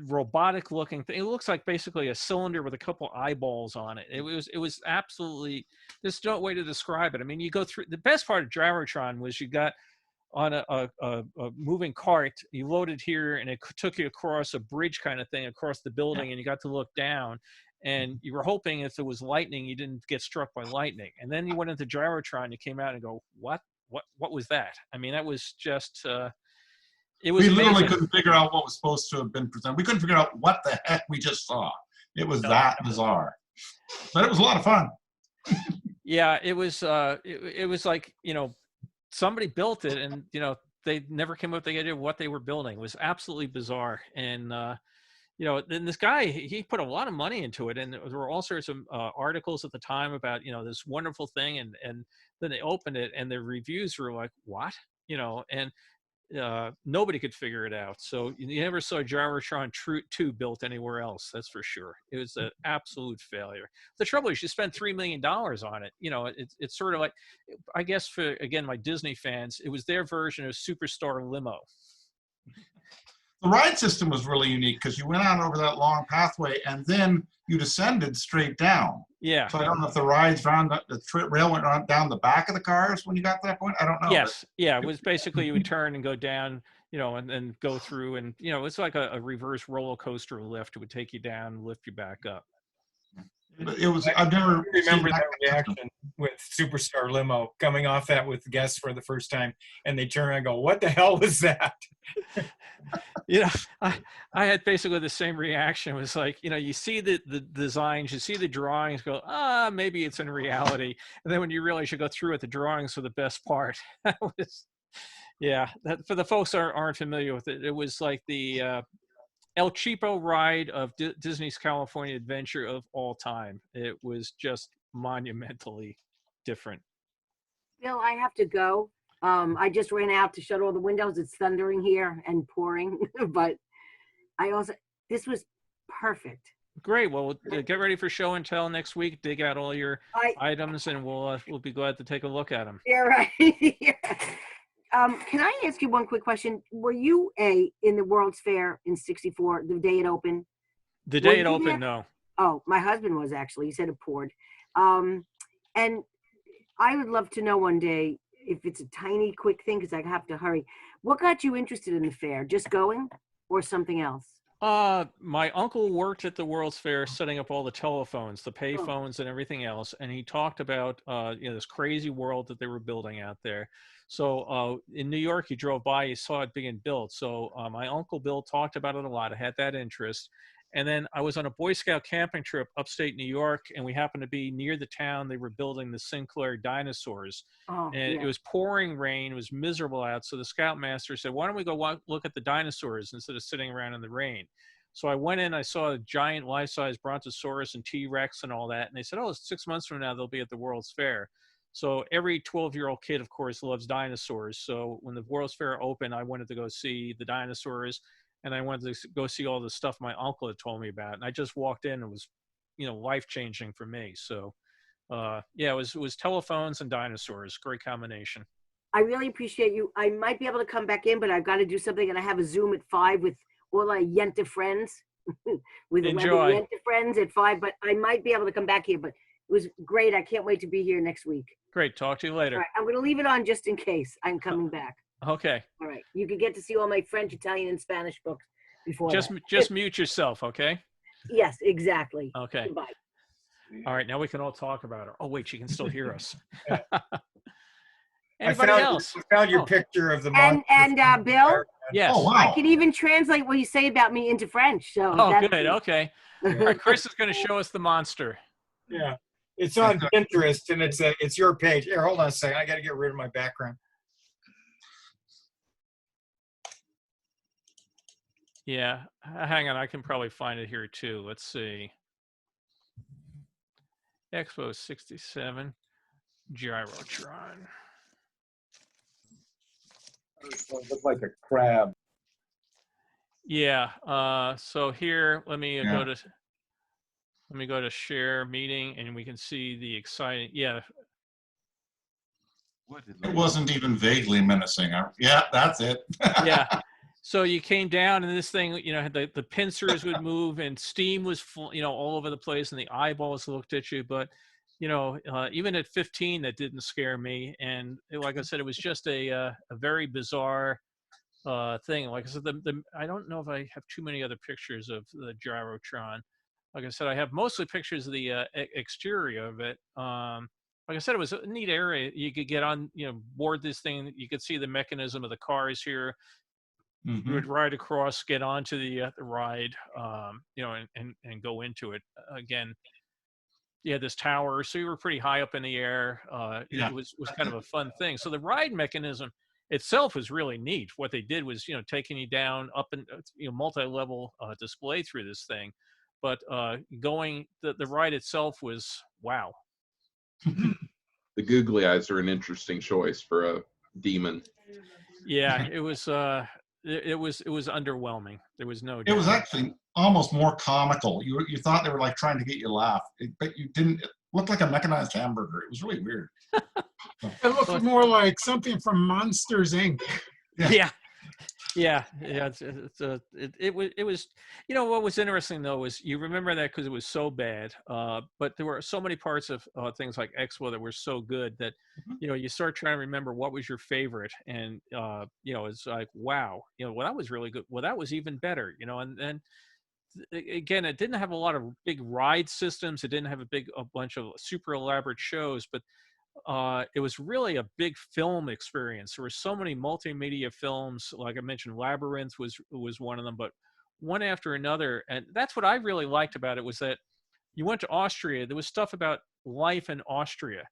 robotic looking thing. It looks like basically a cylinder with a couple eyeballs on it. It was absolutely, there's no way to describe it. I mean, you go through, the best part of Gyrotron was you got on a moving cart, you loaded here and it took you across a bridge kind of thing across the building, and you got to look down, and you were hoping if there was lightning, you didn't get struck by lightning. And then you went into Gyrotron, you came out and go, what was that? I mean, that was just, it was we literally amazing. couldn't figure out what was supposed to have been presented. We couldn't figure out what the heck we just saw. It was that bizarre, but it was a lot of fun. Yeah, it was like, you know, somebody built it, and you know, they never came up with the idea of what they were building. It was absolutely bizarre. And you know, then this guy, he put a lot of money into it, and there were all sorts of articles at the time about, you know, this wonderful thing, and then they opened it and the reviews were like, what, you know, and nobody could figure it out. So you never saw Gyrotron 2 built anywhere else, that's for sure. It was an absolute failure. The trouble is, you spent $3 million on it. You know, it's sort of like, I guess for, again, my Disney fans, it was their version of Superstar Limo. The ride system was really unique because you went out over that long pathway and then you descended straight down. Yeah. So I don't know if the rides found that the rail went down the back of the cars when you got to that point. I don't know. Yes. Yeah. It was basically you would turn and go down, you know, and then go through, and, you know, it's like a reverse roller coaster lift. It would take you down and lift you back up. It was, I've never remember that reaction with Superstar Limo coming off that with guests for the first time, and they turn around and go, what the hell was that? You know, I had basically the same reaction. It was like, you know, you see the designs, you see the drawings, go, maybe it's in reality. And then when you realize you go through it, the drawings were the best part. That was, yeah, that, for the folks that aren't familiar with it, it was like the El Cheapo ride of Disney's California Adventure of all time. It was just monumentally different. Bill, I have to go. I just ran out to shut all the windows. It's thundering here and pouring, but this was perfect. Great. Well, get ready for show and tell next week. Dig out all your items, and we'll be glad to take a look at them. Yeah, right. Yeah. Can I ask you one quick question? Were you in the World's Fair in '64, the day it opened? The day it opened, no. Oh, my husband was actually. He said it poured. And I would love to know one day, if it's a tiny, quick thing, because I have to hurry. What got you interested in the fair? Just going, or something else? My uncle worked at the World's Fair setting up all the telephones, the pay phones, and everything else. And he talked about, you know, this crazy world that they were building out there. So in New York, he drove by, he saw it being built. So my uncle Bill talked about it a lot. I had that interest. And then I was on a Boy Scout camping trip upstate New York, and we happened to be near the town they were building the Sinclair dinosaurs. It was pouring rain. It was miserable out. So the Scoutmaster said, why don't we go look at the dinosaurs instead of sitting around in the rain? So I went in, I saw a giant life-size Brontosaurus and T-Rex and all that. And they said, 6 months from now, they'll be at the World's Fair. So every 12-year-old kid, of course, loves dinosaurs. So when the World's Fair opened, I wanted to go see the dinosaurs. And I wanted to go see all the stuff my uncle had told me about. And I just walked in, and it was, you know, life-changing for me. So, yeah, it was telephones and dinosaurs. Great combination. I really appreciate you. I might be able to come back in, but I've got to do something. And I have a Zoom at 5 with all my Yenta friends. With Enjoy. Yenta friends at 5. But I might be able to come back here. But it was great. I can't wait to be here next week. Great. Talk to you later. All right, I'm going to leave it on just in case I'm coming back. Okay. All right. You can get to see all my French, Italian, and Spanish books before just mute yourself, okay? Yes, exactly. Okay. Goodbye. All right, now we can all talk about her. Oh, wait, she can still hear us. Anybody else? I found your Oh. picture of the And Bill, Yes. Oh, wow. I can even translate what you say about me into French. So Oh, that's good. Okay. All right, Chris is going to show us the monster. Yeah. It's on Pinterest, and it's your page. Here, hold on a second. I got to get rid of my background. Yeah. Hang on. I can probably find it here too. Let's see. Expo 67. Gyrotron. It looked like a crab. Yeah. So here, let me Yeah. go to share meeting, and we can see the exciting. Yeah. It wasn't even vaguely menacing. Yeah, that's it. Yeah. So you came down, and this thing, the pincers would move, and steam was full, all over the place, and the eyeballs looked at you. But even at 15, that didn't scare me. And like I said, it was just a very bizarre thing. Like I said, I don't know if I have too many other pictures of the Gyrotron. Like I said, I have mostly pictures of the exterior of it. Like I said, it was a neat area. You could get on, board this thing. You could see the mechanism of the cars here. You would ride across, get onto the ride, and go into it. Again, you had this tower, so you were pretty high up in the air. Yeah. It was kind of a fun thing. So the ride mechanism itself was really neat. What they did was, taking you down up and multi-level display through this thing. But the ride itself was wow. The googly eyes are an interesting choice for a demon. Yeah, it was underwhelming. There was no. It was actually almost more comical. You thought they were like trying to get you to laugh, but you didn't. It looked like a mechanized hamburger. It was really weird. It looked more like something from Monsters Inc. Yeah. It was what was interesting though was you remember that because it was so bad, but there were so many parts of things like Expo that were so good that you start trying to remember what was your favorite, and it's like wow, well that was really good, well that was even better, and then again it didn't have a lot of big ride systems, it didn't have a bunch of super elaborate shows, but it was really a big film experience. There were so many multimedia films, like I mentioned, Labyrinth was one of them, but one after another. And that's what I really liked about it, was that you went to Austria, there was stuff about life in Austria,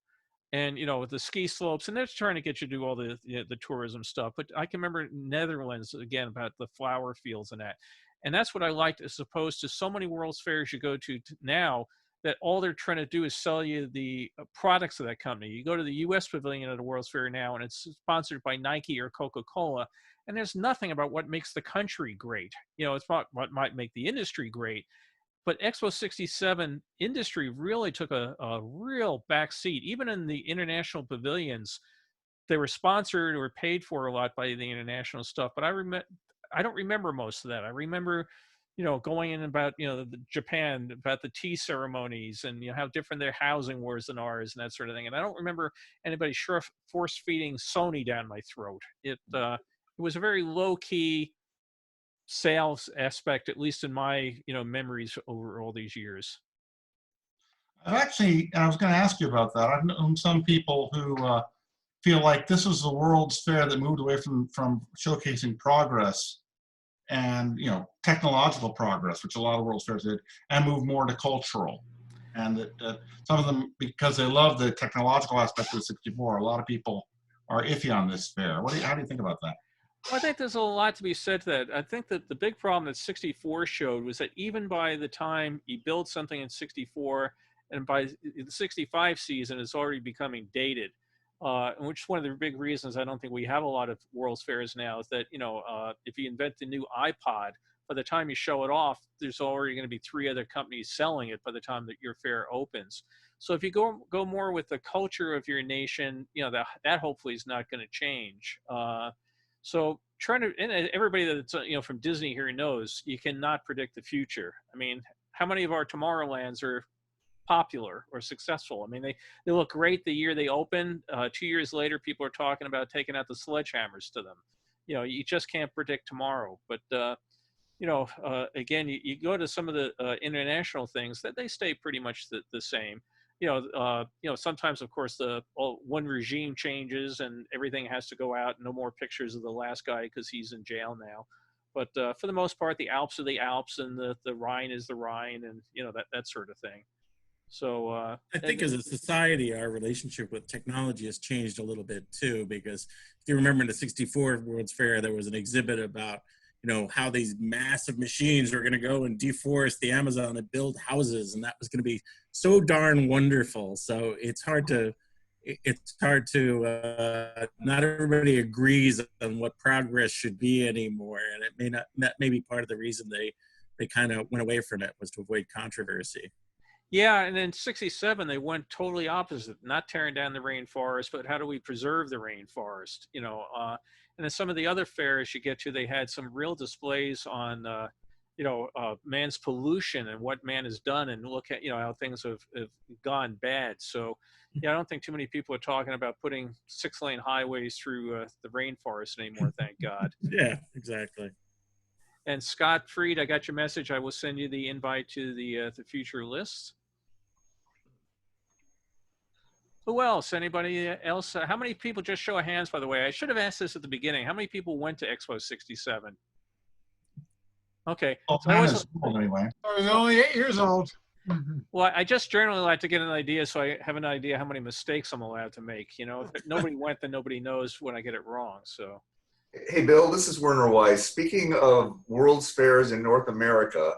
and the ski slopes, and they're trying to get you to do all the tourism stuff. But I can remember Netherlands again, about the flower fields and that. And that's what I liked, as opposed to so many World's Fairs you go to now, that all they're trying to do is sell you the products of that company. You go to the U.S. Pavilion at a World's Fair now, and it's sponsored by Nike or Coca-Cola, and there's nothing about what makes the country great. It's not what might make the industry great. But Expo 67 industry really took a real back seat. Even in the international pavilions, they were sponsored or paid for a lot by the international stuff. But I don't remember most of that. I remember going in about, the Japan, about the tea ceremonies, and, how different their housing was than ours and that sort of thing. And I don't remember anybody force feeding Sony down my throat. It was a very low key sales aspect, at least in my, memories over all these years. I was going to ask you about that. I've known some people who feel like this was the World's Fair that moved away from showcasing progress and technological progress, which a lot of World's Fairs did, and moved more to cultural. And that some of them, because they love the technological aspect of the 64, a lot of people are iffy on this fair. How do you think about that? Well, I think there's a lot to be said to that. I think that the big problem that 64 showed was that even by the time you build something in 64, and by the 65 season, it's already becoming dated. Which is one of the big reasons I don't think we have a lot of World's Fairs now, is that, if you invent the new iPod, by the time you show it off, there's already going to be 3 other companies selling it by the time that your fair opens. So if you go more with the culture of your nation, that hopefully is not going to change. So and everybody that's, from Disney here knows you cannot predict the future. I mean, how many of our Tomorrowlands are popular or successful? I mean, they look great the year they open. 2 years later, people are talking about taking out the sledgehammers to them. You just can't predict tomorrow. But again, you go to some of the international things that they stay pretty much the same. sometimes, of course, one regime changes and everything has to go out. No more pictures of the last guy because he's in jail now. But for the most part, the Alps are the Alps, and the Rhine is the Rhine, and that sort of thing. So I think as a society, our relationship with technology has changed a little bit too, because if you remember in the '64 World's Fair, there was an exhibit about how these massive machines were going to go and deforest the Amazon and build houses, and that was going to be so darn wonderful. So it's hard to not everybody agrees on what progress should be anymore, and that may be part of the reason they kind of went away from it, was to avoid controversy. Yeah, and in '67 they went totally opposite, not tearing down the rainforest, but how do we preserve the rainforest? And then some of the other fairs you get to, they had some real displays on, man's pollution and what man has done, and look at how things have gone bad. So, I don't think too many people are talking about putting 6-lane highways through the rainforest anymore. Thank God. Yeah, exactly. And Scott Freed, I got your message. I will send you the invite to the future list. Who else? Anybody else? How many people, just show of hands, by the way? I should have asked this at the beginning. How many people went to Expo '67? Okay. Well, So anyway. I was only 8 years old. Well, I just generally like to get an idea, so I have an idea how many mistakes I'm allowed to make. If nobody went, then nobody knows when I get it wrong. So. Hey, Bill, this is Werner Weiss. Speaking of World's Fairs in North America,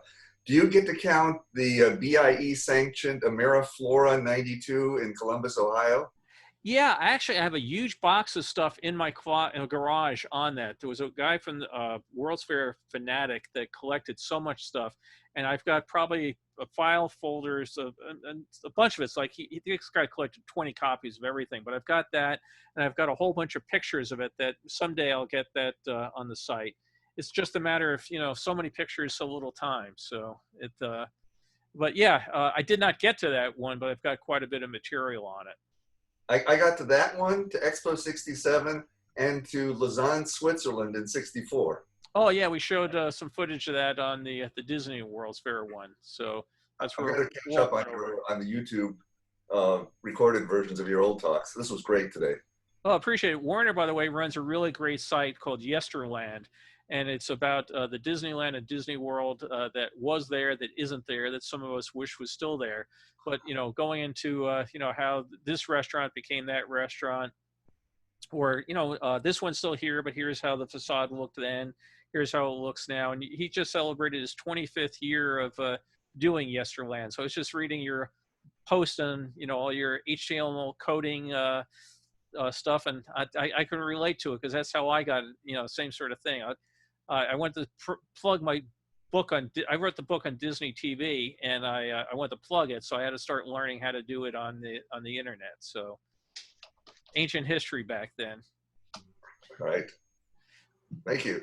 do you get to count the BIE-sanctioned Ameriflora 92 in Columbus, Ohio? Yeah, actually, I have a huge box of stuff in my garage on that. There was a guy from the World's Fair fanatic that collected so much stuff, and I've got probably file folders of a bunch of it. It's like this guy collected 20 copies of everything, but I've got that, and I've got a whole bunch of pictures of it that someday I'll get that on the site. It's just a matter of so many pictures, so little time. So but yeah, I did not get to that one, but I've got quite a bit of material on it. I got to that one, to Expo '67, and to Lausanne, Switzerland in '64. Oh yeah, we showed some footage of that on the Disney World's Fair one. So that's where I'm going to catch up on the YouTube recorded versions of your old talks. This was great today. Oh, appreciate it. Warner, by the way, runs a really great site called Yesterland, and it's about the Disneyland and Disney World that was there, that isn't there, that some of us wish was still there. But going into how this restaurant became that restaurant, or this one's still here, but here's how the facade looked then, here's how it looks now. And he just celebrated his 25th year of doing Yesterland. So I was just reading your post on all your HTML coding stuff, and I can relate to it because that's how I got same sort of thing. I went to plug my book I wrote the book on Disney TV, and I went to plug it, so I had to start learning how to do it on the internet. So ancient history back then. All right. Thank you.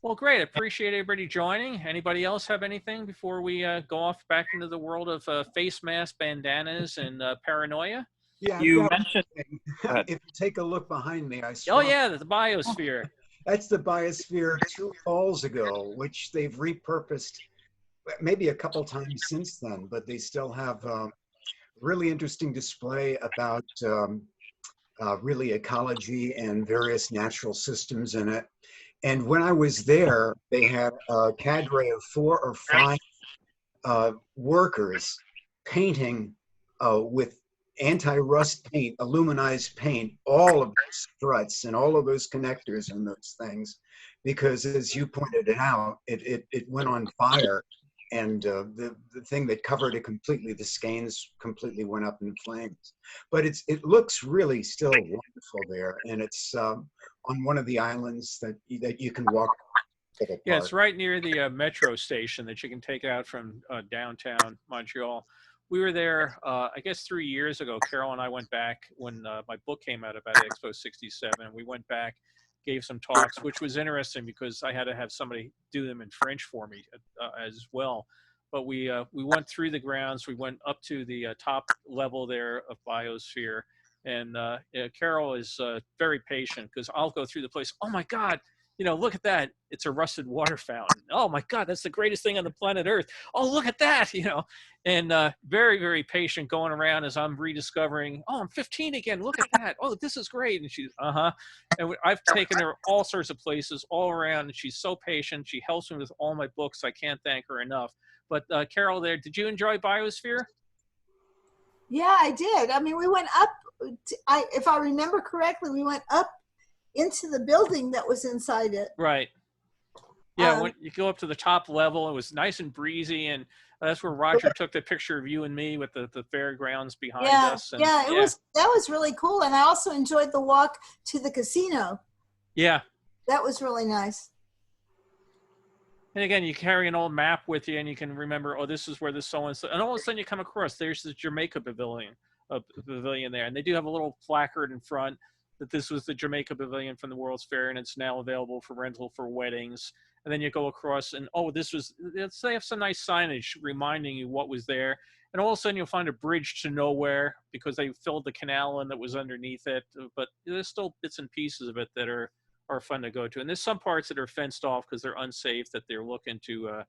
Well, great. I appreciate everybody joining. Anybody else have anything before we go off back into the world of face masks, bandanas, and paranoia? Yeah, You mentioned. if you take a look behind me, I saw. Oh yeah, the Biosphere. That's the Biosphere 2 falls ago, which they've repurposed maybe a couple times since then, but they still have a really interesting display about really ecology and various natural systems in it. And when I was there, they had a cadre of 4 or 5 workers painting with anti-rust paint, aluminized paint, all of those struts and all of those connectors and those things, because as you pointed it out, it went on fire, and the thing that covered it completely, the skeins completely went up in flames. But it looks really still wonderful there, and it's on one of the islands that you can walk. Yeah, it's right near the metro station that you can take out from downtown Montreal. We were there, I guess 3 years ago. Carol and I went back when my book came out about Expo '67. We went back, gave some talks, which was interesting because I had to have somebody do them in French for me as well. But we went through the grounds. We went up to the top level there of Biosphere. And Carol is very patient because I'll go through the place. Oh my God, look at that. It's a rusted water fountain. Oh my God, that's the greatest thing on the planet Earth. Oh, look at that, and very, very patient going around as I'm rediscovering, oh, I'm 15 again. Look at that. Oh, this is great. And she's, and I've taken her all sorts of places all around, and she's so patient. She helps me with all my books. I can't thank her enough. But Carol there, did you enjoy Biosphere? Yeah, I did. I mean, we went up, if I remember correctly, we went up into the building that was inside it. Right. Yeah, when you go up to the top level, it was nice and breezy, and that's where Roger took the picture of you and me with the fairgrounds behind us. And, that was really cool. And I also enjoyed the walk to the casino. Yeah. That was really nice. And again, you carry an old map with you, and you can remember, oh, this is where this so-and-so, and all of a sudden you come across, there's the Jamaica pavilion there, and they do have a little placard in front that this was the Jamaica pavilion from the World's Fair, and it's now available for rental for weddings. And then you go across, and oh, they have some nice signage reminding you what was there. And all of a sudden you'll find a bridge to nowhere because they filled the canal in that was underneath it. But there's still bits and pieces of it that are fun to go to. And there's some parts that are fenced off because they're unsafe that they're looking to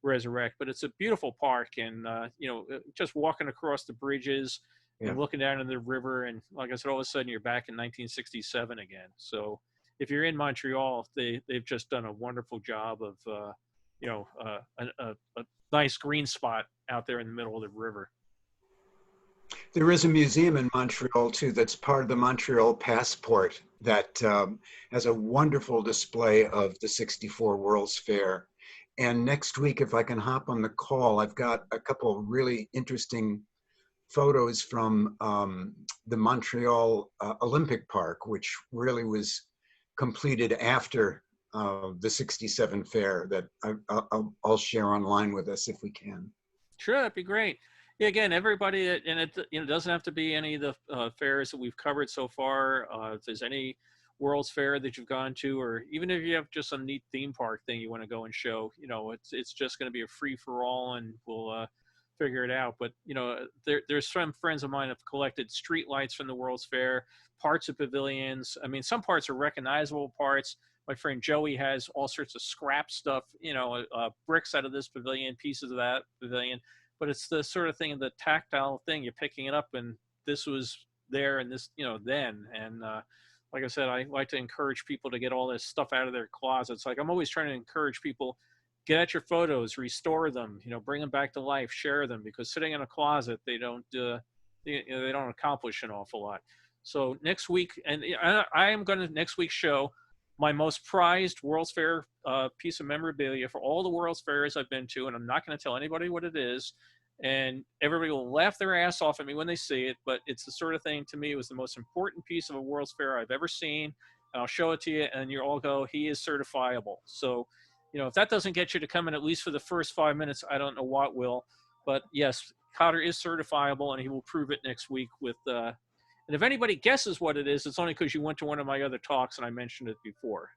resurrect. But it's a beautiful park, and just walking across the bridges and looking down into the river, and like I said, all of a sudden you're back in 1967 again. So if you're in Montreal, they've just done a wonderful job of a nice green spot out there in the middle of the river. There is a museum in Montreal too that's part of the Montreal Passport that has a wonderful display of the '64 World's Fair. And next week, if I can hop on the call, I've got a couple of really interesting photos from the Montreal Olympic Park, which really was completed after the '67 fair, that I'll share online with us if we can. Sure, that'd be great. Yeah, again, everybody, and it doesn't have to be any of the fairs that we've covered so far. If there's any World's Fair that you've gone to, or even if you have just some neat theme park thing you want to go and show, it's just going to be a free for all, and we'll figure it out. But there's some friends of mine have collected street lights from the World's Fair, parts of pavilions. I mean, some parts are recognizable parts. My friend Joey has all sorts of scrap stuff, bricks out of this pavilion, pieces of that pavilion. But it's the sort of thing, the tactile thing, you're picking it up, and this was there and this, then. And like I said, I like to encourage people to get all this stuff out of their closets. Like, I'm always trying to encourage people, get at your photos, restore them, bring them back to life, share them, because sitting in a closet, they don't accomplish an awful lot. So next week, and I am going to next week's show, my most prized World's Fair piece of memorabilia for all the World's Fairs I've been to, and I'm not going to tell anybody what it is, and everybody will laugh their ass off at me when they see it, but it's the sort of thing, to me, it was the most important piece of a World's Fair I've ever seen, and I'll show it to you, and you all go, he is certifiable. So, if that doesn't get you to come in at least for the first 5 minutes, I don't know what will. But yes, Cotter is certifiable, and he will prove it next week with and if anybody guesses what it is, it's only because you went to one of my other talks and I mentioned it before.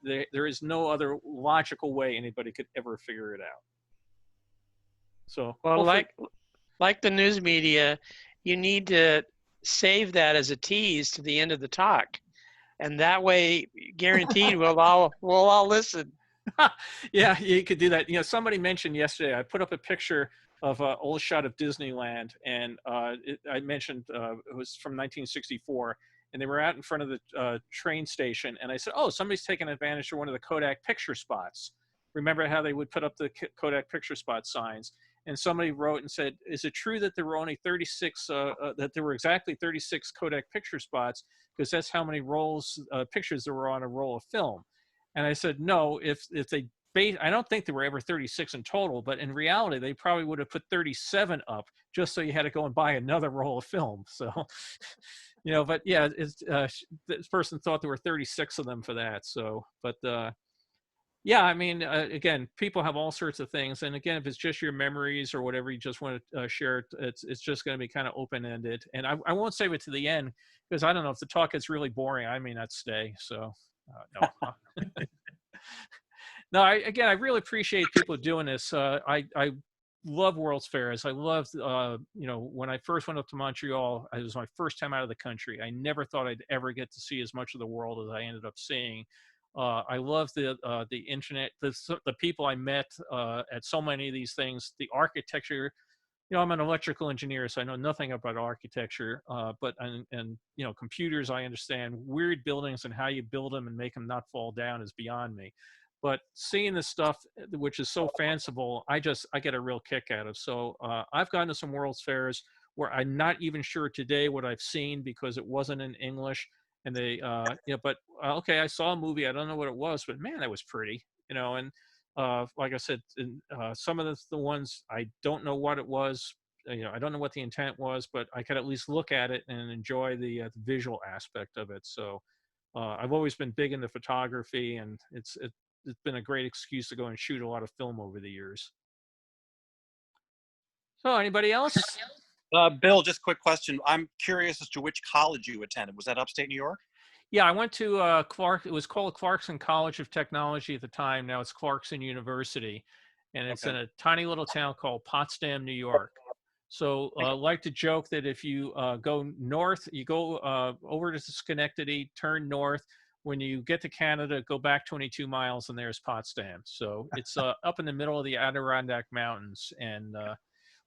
There is no other logical way anybody could ever figure it out. So, well, like the news media, you need to save that as a tease to the end of the talk, and that way, guaranteed, we'll all listen. Yeah, you could do that. Somebody mentioned yesterday, I put up a picture of an old shot of Disneyland, and I mentioned it was from 1964, and they were out in front of the train station, and I said, oh, somebody's taking advantage of one of the Kodak picture spots. Remember how they would put up the Kodak picture spot signs? And somebody wrote and said, is it true that there were only 36, that there were exactly 36 Kodak picture spots, because that's how many pictures there were on a roll of film? And I said, no, if they I don't think there were ever 36 in total, but in reality, they probably would have put 37 up just so you had to go and buy another roll of film. So, but yeah, this person thought there were 36 of them for that. So, but yeah, I mean, again, people have all sorts of things. And again, if it's just your memories or whatever you just want to share, it's just going to be kind of open-ended. And I won't save it to the end, because I don't know, if the talk gets really boring, I may not stay. So, no. No, I really appreciate people doing this. I love World's Fairs. I loved, when I first went up to Montreal, it was my first time out of the country. I never thought I'd ever get to see as much of the world as I ended up seeing. I love the internet, the people I met at so many of these things, the architecture. You know, I'm an electrical engineer, so I know nothing about architecture, but you know, computers, I understand. Weird buildings and how you build them and make them not fall down is beyond me. But seeing this stuff, which is so fanciful, I get a real kick out of. So I've gone to some World's Fairs where I'm not even sure today what I've seen because it wasn't in English. And they, you know, but okay, I saw a movie. I don't know what it was, but man, that was pretty, you know. And like I said, some of the ones I don't know what it was. You know, I don't know what the intent was, but I could at least look at it and enjoy the visual aspect of it. So I've always been big into photography, and it's been a great excuse to go and shoot a lot of film over the years. So anybody else? Bill, just a quick question. I'm curious as to which college you attended. Was that upstate New York? Yeah, I went to Clark. It was called Clarkson College of Technology at the time. Now it's Clarkson University, and it's in a tiny little town called Potsdam, New York. So I like to joke that if you go north, you go over to Schenectady, turn north. When you get to Canada, go back 22 miles, and there's Potsdam. So it's up in the middle of the Adirondack Mountains, and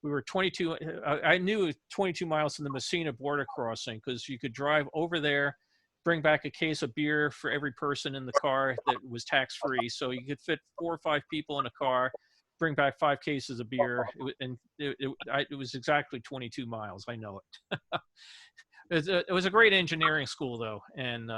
we were 22. I knew it was 22 miles from the Messina border crossing because you could drive over there, bring back a case of beer for every person in the car that was tax-free. So you could fit 4 or 5 people in a car, bring back 5 cases of beer, it was exactly 22 miles. I know it. It was a great engineering school, though, and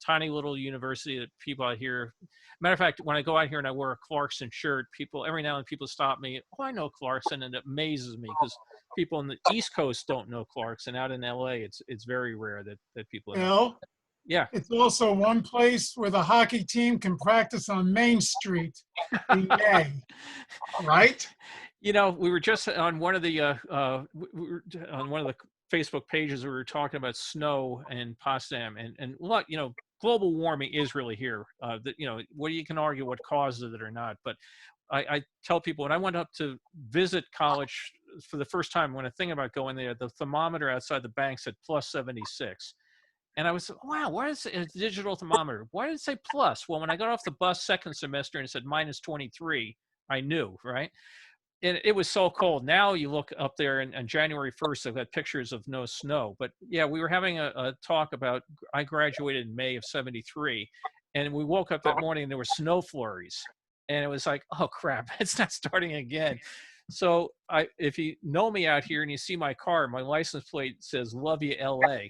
tiny little university that people out here. Matter of fact, when I go out here and I wear a Clarkson shirt, every now and then people stop me. Oh, I know Clarkson, and it amazes me because people on the East Coast don't know Clarkson. Out in LA, it's very rare that people know. Bill? Yeah. It's also one place where the hockey team can practice on Main Street in May, right? You know, we were just on one of the Facebook pages, we were talking about snow in Potsdam, and look, you know, global warming is really here. You know, you can argue what causes it or not, but I tell people when I went up to visit college for the first time, when I think about going there, the thermometer outside the bank said plus 76. And I was, wow, why is it a digital thermometer? Why did it say plus? Well, when I got off the bus second semester and it said minus 23, I knew, right? And it was so cold. Now you look up there and on January 1st, they've got pictures of no snow. But yeah, we were having a talk about, I graduated in May of 73. And we woke up that morning and there were snow flurries. And it was like, oh crap, it's not starting again. So if you know me out here and you see my car, my license plate says, love you, LA.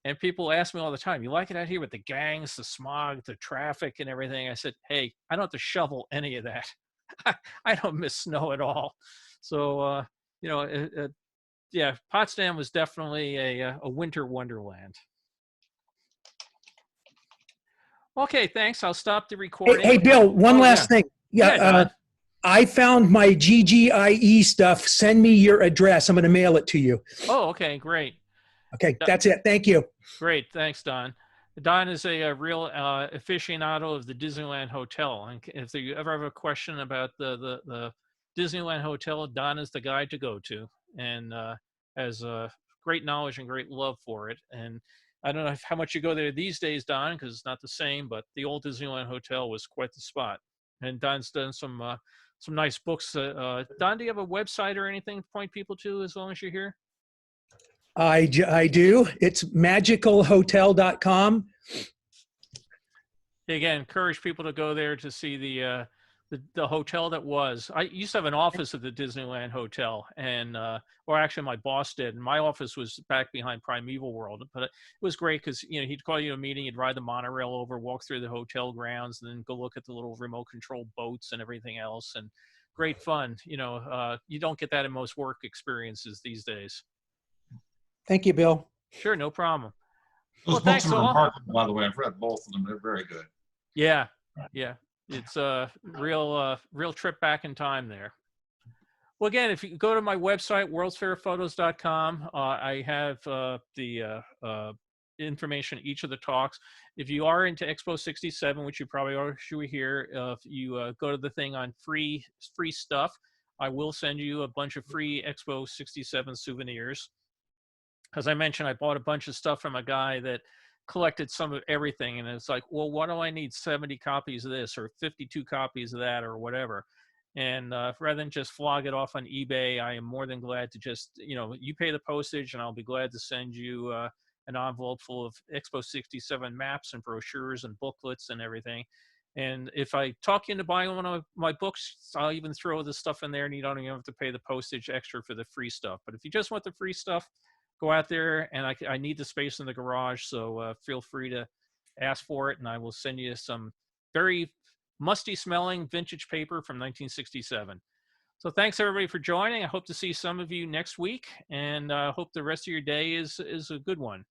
And people ask me all the time, you like it out here with the gangs, the smog, the traffic and everything? I said, hey, I don't have to shovel any of that. I don't miss snow at all. So, you know, yeah, Potsdam was definitely a winter wonderland. Okay, thanks. I'll stop the recording. Hey Bill, one last thing. Yeah, I found my GGIE stuff. Send me your address. I'm going to mail it to you. Oh, okay, great. Okay, that's it. Thank you. Great, thanks, Don. Don is a real aficionado of the Disneyland Hotel. And if you ever have a question about the Disneyland Hotel, Don is the guy to go to, and has great knowledge and great love for it. And I don't know how much you go there these days, Don, because it's not the same, but the old Disneyland Hotel was quite the spot. And Don's done some nice books. Don, do you have a website or anything to point people to as long as you're here? I do. It's magicalhotel.com. Again, encourage people to go there to see the hotel that was. I used to have an office at the Disneyland Hotel, and or actually my boss did. And my office was back behind Primeval World, but it was great because he'd call you a meeting, you'd ride the monorail over, walk through the hotel grounds, and then go look at the little remote control boats and everything else, and great fun. You don't get that in most work experiences these days. Thank you, Bill. Sure, no problem. Those books are remarkable, by the way. I've read both of them. They're very good. Yeah, yeah. It's a real trip back in time there. Well, again, if you go to my website, worldsfairphotos.com, I have the information each of the talks. If you are into Expo 67, which you probably are, should we hear, if you go to the thing on free stuff, I will send you a bunch of free Expo 67 souvenirs. As I mentioned, I bought a bunch of stuff from a guy that collected some of everything, and it's like, well, why do I need 70 copies of this or 52 copies of that or whatever? And rather than just flog it off on eBay, I am more than glad to just, you pay the postage, and I'll be glad to send you an envelope full of Expo 67 maps and brochures and booklets and everything. And if I talk you into buying one of my books, I'll even throw the stuff in there, and you don't even have to pay the postage extra for the free stuff. But if you just want the free stuff, go out there, and I need the space in the garage, so feel free to ask for it, and I will send you some very musty smelling vintage paper from 1967. So thanks everybody for joining. I hope to see some of you next week, and I hope the rest of your day is a good one.